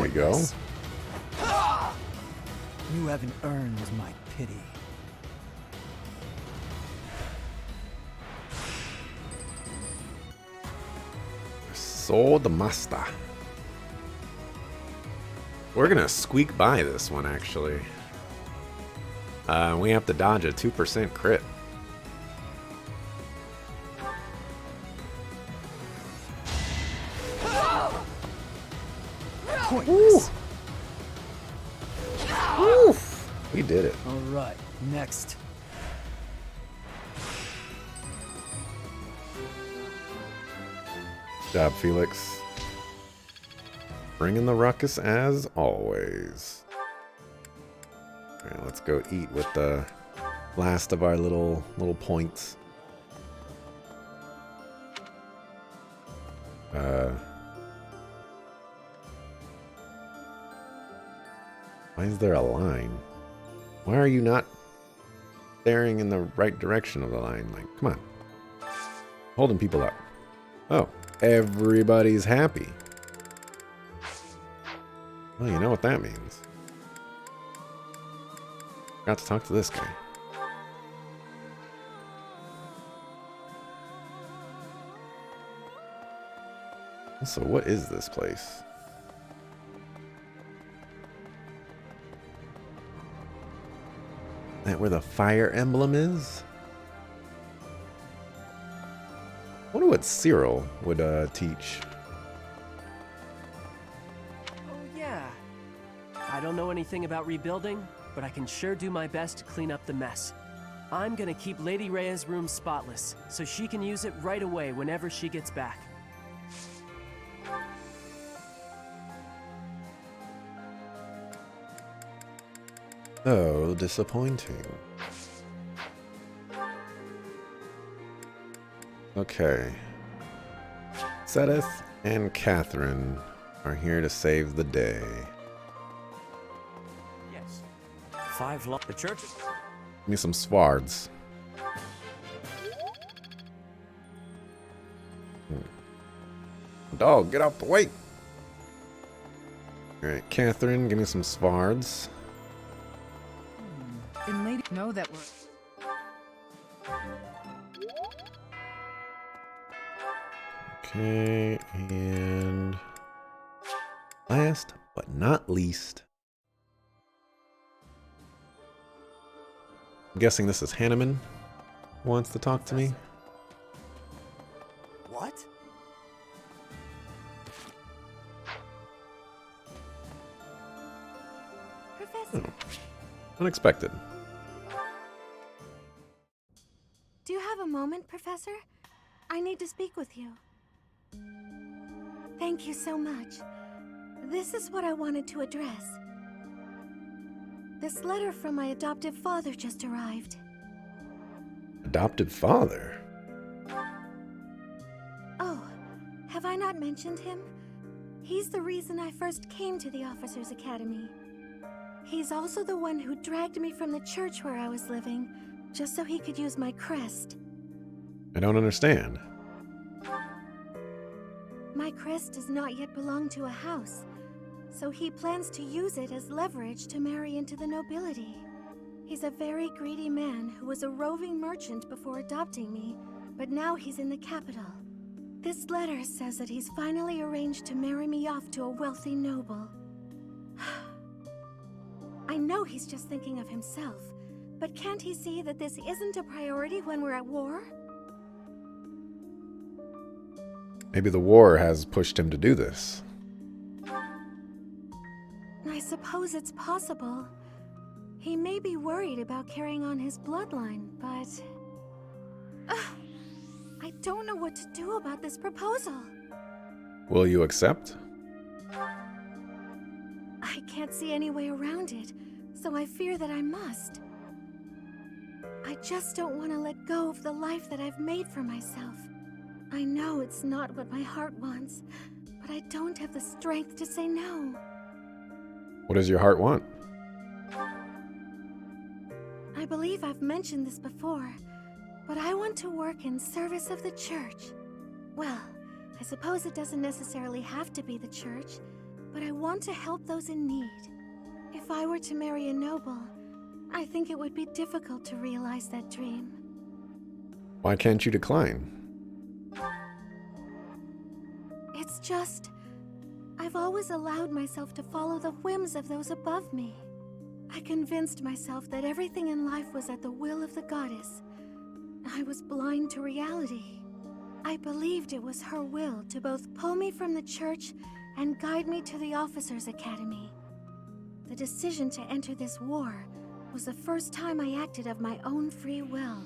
we go. You haven't earned my pity. Sword Master. We're gonna squeak by this one, actually. We have to dodge a 2% crit. Pointless. Oof. We did it. All right, next. Good job, Felix. Bringing the ruckus as always. Alright, let's go eat with the last of our little points. Why is there a line? Why are you not staring in the right direction of the line? Like, come on. Holding people up. Oh, everybody's happy. Well, you know what that means. Got to talk to this guy. So what is this place? That where the fire emblem is? I wonder what Cyril would teach. Oh yeah. I don't know anything about rebuilding, but I can sure do my best to clean up the mess. I'm gonna keep Lady Rhea's room spotless, so she can use it right away whenever she gets back. Oh, disappointing. Okay. Sedith and Catherine are here to save the day. Yes. 5 long. The church. Give me some swords. Dog, get out the way! Alright, Catherine, give me some swords. And lady, know that we're... Okay, and last but not least, I'm guessing this is Hanneman who wants to talk to me. What? Professor, Unexpected. do you have a moment, Professor? I need to speak with you. Thank you so much. This is what I wanted to address. This letter from my adoptive father just arrived. Adopted father? Oh, have I not mentioned him? He's the reason I first came to the Officers' Academy. He's also the one who dragged me from the church where I was living, just so he could use my crest. I don't understand. My crest does not yet belong to a house, so he plans to use it as leverage to marry into the nobility. He's a very greedy man who was a roving merchant before adopting me, but now he's in the capital. This letter says that he's finally arranged to marry me off to a wealthy noble. I know he's just thinking of himself, but can't he see that this isn't a priority when we're at war? Maybe the war has pushed him to do this. I suppose it's possible. He may be worried about carrying on his bloodline, but... I don't know what to do about this proposal. Will you accept? I can't see any way around it, so I fear that I must. I just don't want to let go of the life that I've made for myself. I know it's not what my heart wants, but I don't have the strength to say no. What does your heart want? I believe I've mentioned this before, but I want to work in service of the church. Well, I suppose it doesn't necessarily have to be the church, but I want to help those in need. If I were to marry a noble, I think it would be difficult to realize that dream. Why can't you decline? It's just, I've always allowed myself to follow the whims of those above me. I convinced myself that everything in life was at the will of the goddess. I was blind to reality. I believed it was her will to both pull me from the church and guide me to the officers' academy. The decision to enter this war was the first time I acted of my own free will.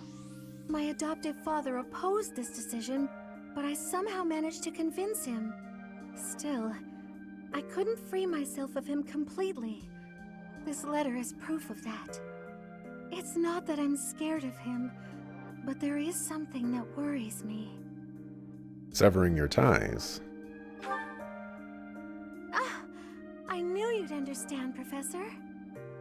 My adoptive father opposed this decision, but I somehow managed to convince him. Still, I couldn't free myself of him completely. This letter is proof of that. It's not that I'm scared of him, but there is something that worries me. Severing your ties. Ah, I knew you'd understand, Professor.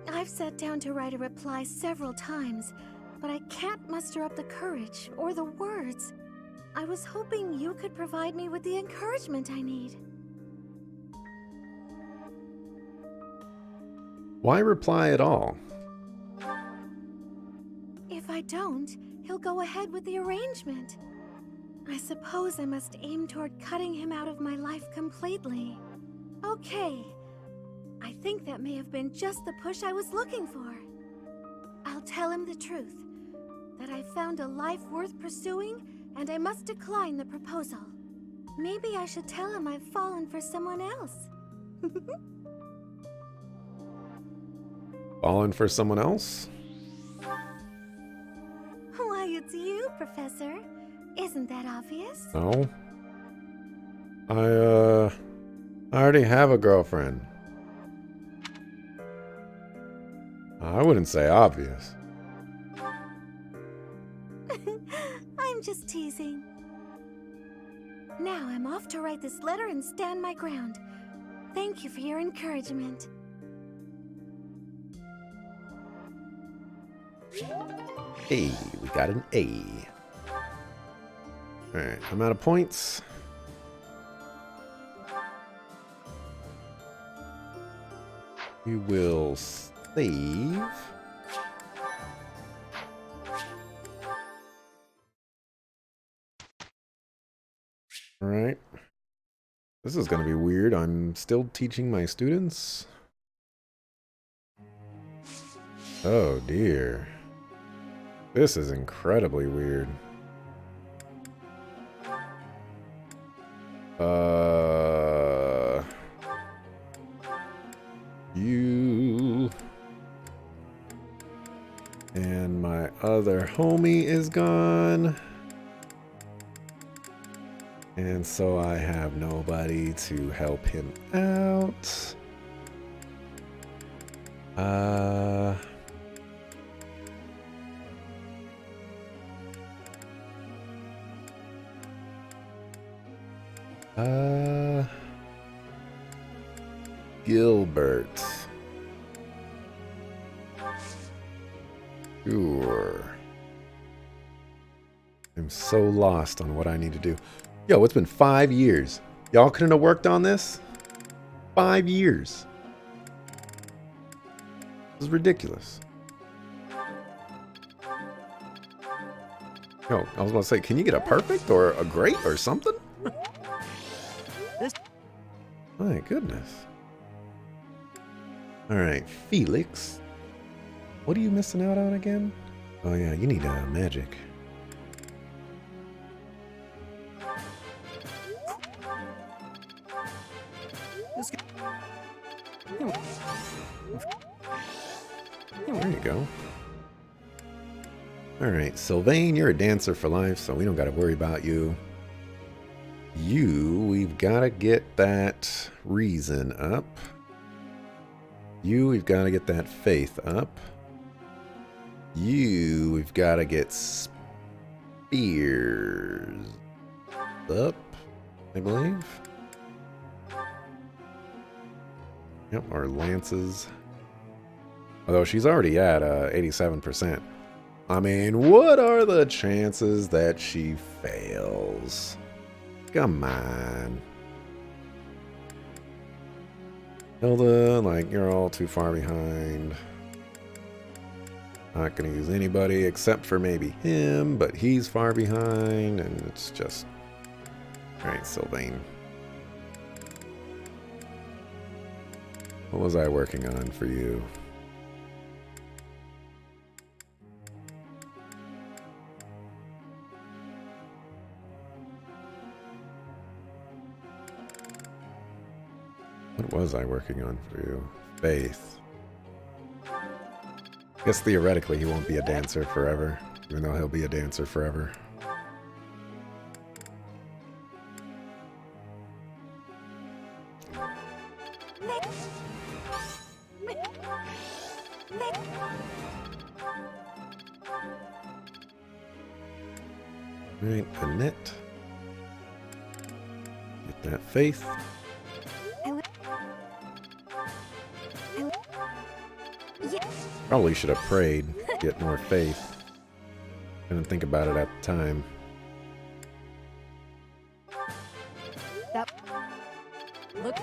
I've sat down to write a reply several times, but I can't muster up the courage or the words. I was hoping you could provide me with the encouragement I need. Why reply at all? If I don't, he'll go ahead with the arrangement. I suppose I must aim toward cutting him out of my life completely. Okay. I think that may have been just the push I was looking for. I'll tell him the truth. That I found a life worth pursuing, and I must decline the proposal. Maybe I should tell him I've fallen for someone else. Fallen for someone else? Why, it's you, Professor. Isn't that obvious? No. I already have a girlfriend. I wouldn't say obvious. I'm just teasing. Now I'm off to write this letter and stand my ground. Thank you for your encouragement. Hey, we got an A. Alright, I'm out of points. We will save. Alright. This is going to be weird. I'm still teaching my students. Oh dear. This is incredibly weird. You and my other homie is gone. And so I have nobody to help him out. Gilbert. Sure. I'm so lost on what I need to do. Yo, it's been 5 years. Y'all couldn't have worked on this? 5 years. This is ridiculous. Yo, I was going to say, can you get a perfect or a great or something? My goodness. Alright, Felix. What are you missing out on again? Oh yeah, you need magic. There you go. Alright, Sylvain, you're a dancer for life, so we don't gotta worry about you. We've gotta get that reason up. We've gotta get that faith up. We've gotta get spears up, I believe. Yep, or lances. Although she's already at 87%. I mean, what are the chances that she fails? Come on. Hilda, like, you're all too far behind. Not gonna use anybody except for maybe him, but he's far behind, and it's just... Alright, Sylvain. What was I working on for you? What was I working on for you? Faith. I guess theoretically he won't be a dancer forever, even though he'll be a dancer forever. Right, Annette. Get that faith. Probably should have prayed, get more faith. Didn't think about it at the time. That look.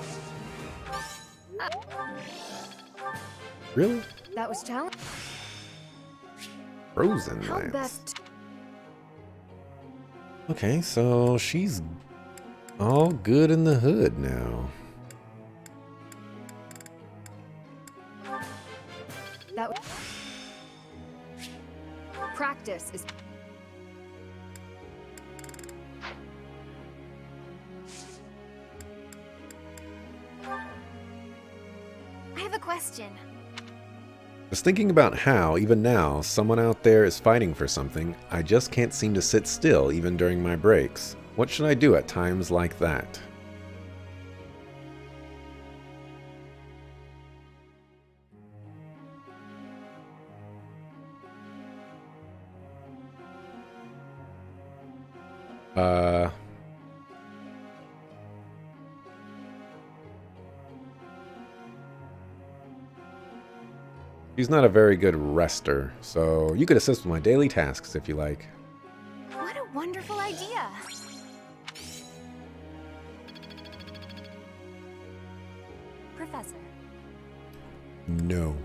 Really? That was challenge. Frozen How Lance. best? Okay, so she's all good in the hood now. That practice is. I have a question. I was thinking about how, even now, someone out there is fighting for something. I just can't seem to sit still, even during my breaks. What should I do at times like that? She's not a very good rester, so you could assist with my daily tasks if you like. What a wonderful idea! Professor. No.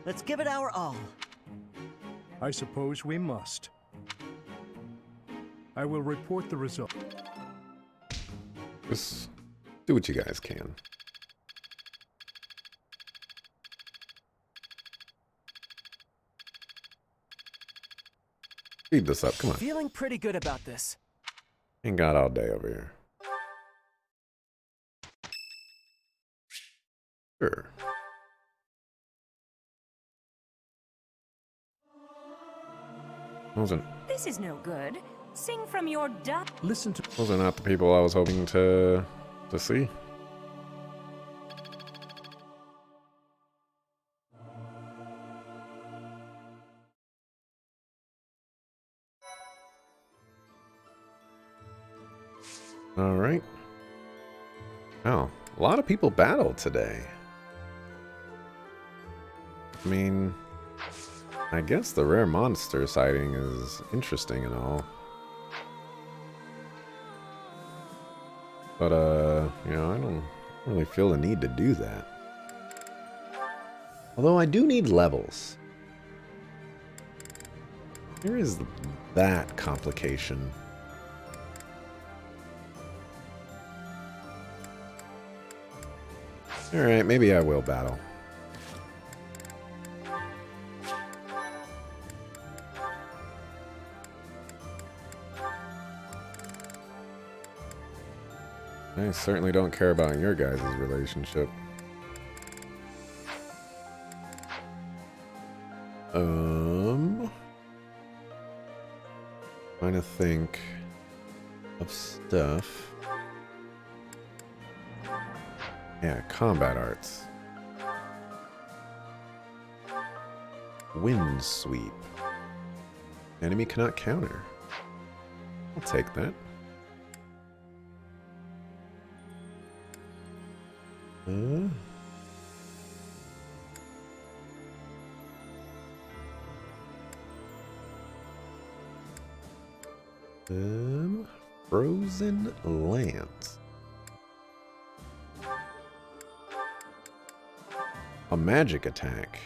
Let's give it our all. I suppose we must. I will report the result. Just do what you guys can. Speed this up, come on. Feeling pretty good about this. Ain't got all day over here. Sure. This is no good. Sing from your duck. Listen to. Those are not the people I was hoping to see. All right. Oh, a lot of people battled today. I mean, I guess the rare monster sighting is interesting and all. But, you know, I don't really feel the need to do that. Although I do need levels. There is that complication. Alright, maybe I will battle. I certainly don't care about your guys' relationship. Trying to think of stuff. Yeah, combat arts. Wind sweep. Enemy cannot counter. I'll take that. Frozen Lands. A magic attack.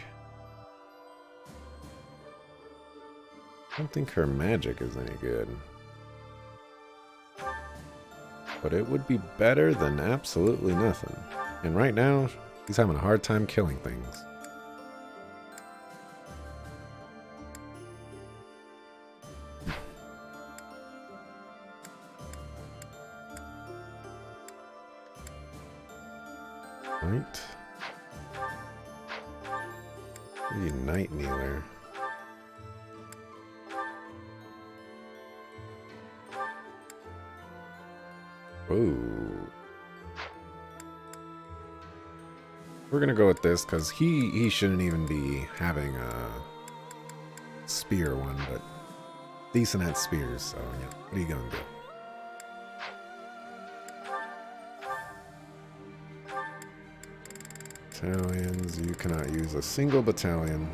I don't think her magic is any good. But it would be better than absolutely nothing. And right now, she's having a hard time killing things. Right. Maybe Night Kneeler. Ooh. We're gonna go with this because he shouldn't even be having a spear one, but decent at spears, so yeah. What are you gonna do? Battalions, you cannot use a single battalion.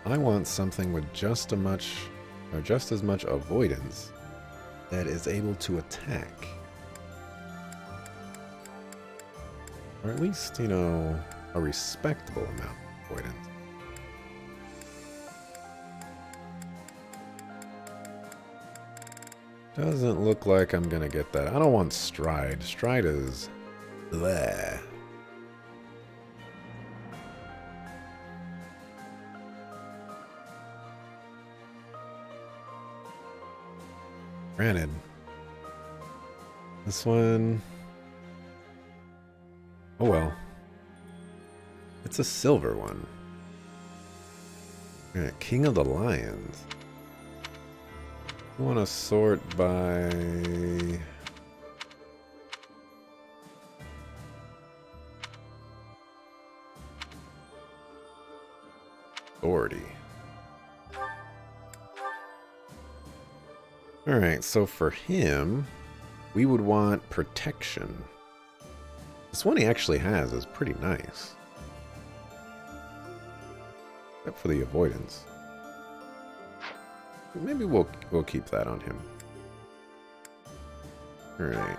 I want something with just as much avoidance that is able to attack. Or at least, you know, a respectable amount of avoidance. Doesn't look like I'm gonna get that. I don't want Stride. Stride is bleh. Granted, this one, oh well. It's a silver one. Yeah, King of the Lions. I want to sort by authority. Alright, so for him, we would want protection. This one he actually has is pretty nice. Except for the avoidance. Maybe we'll keep that on him. Alright.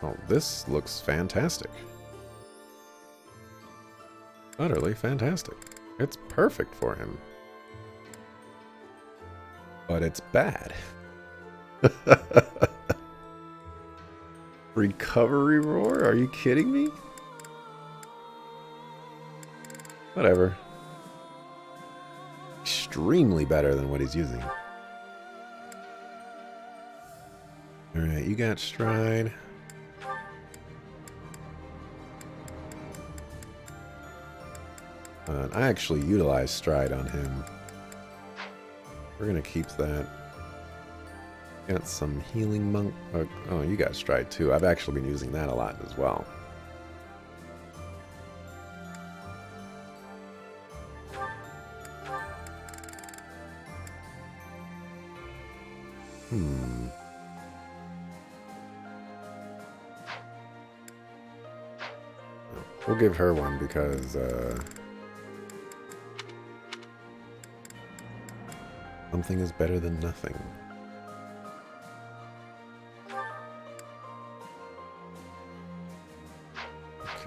Oh, this looks fantastic. Utterly fantastic. It's perfect for him. But it's bad. Recovery roar? Are you kidding me? Whatever. Extremely better than what he's using. Alright, you got Stride. I actually utilized Stride on him. We're gonna keep that. Got some Healing Monk. Oh, you got Stride too. I've actually been using that a lot as well. We'll give her one because something is better than nothing.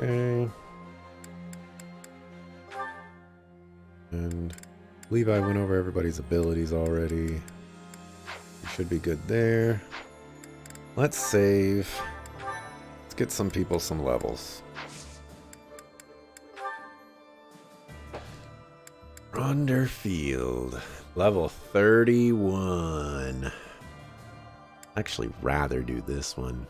Okay. And I believe I went over everybody's abilities already. We should be good there. Let's save. Let's get some people some levels. Underfield, level 31. Actually, rather do this one.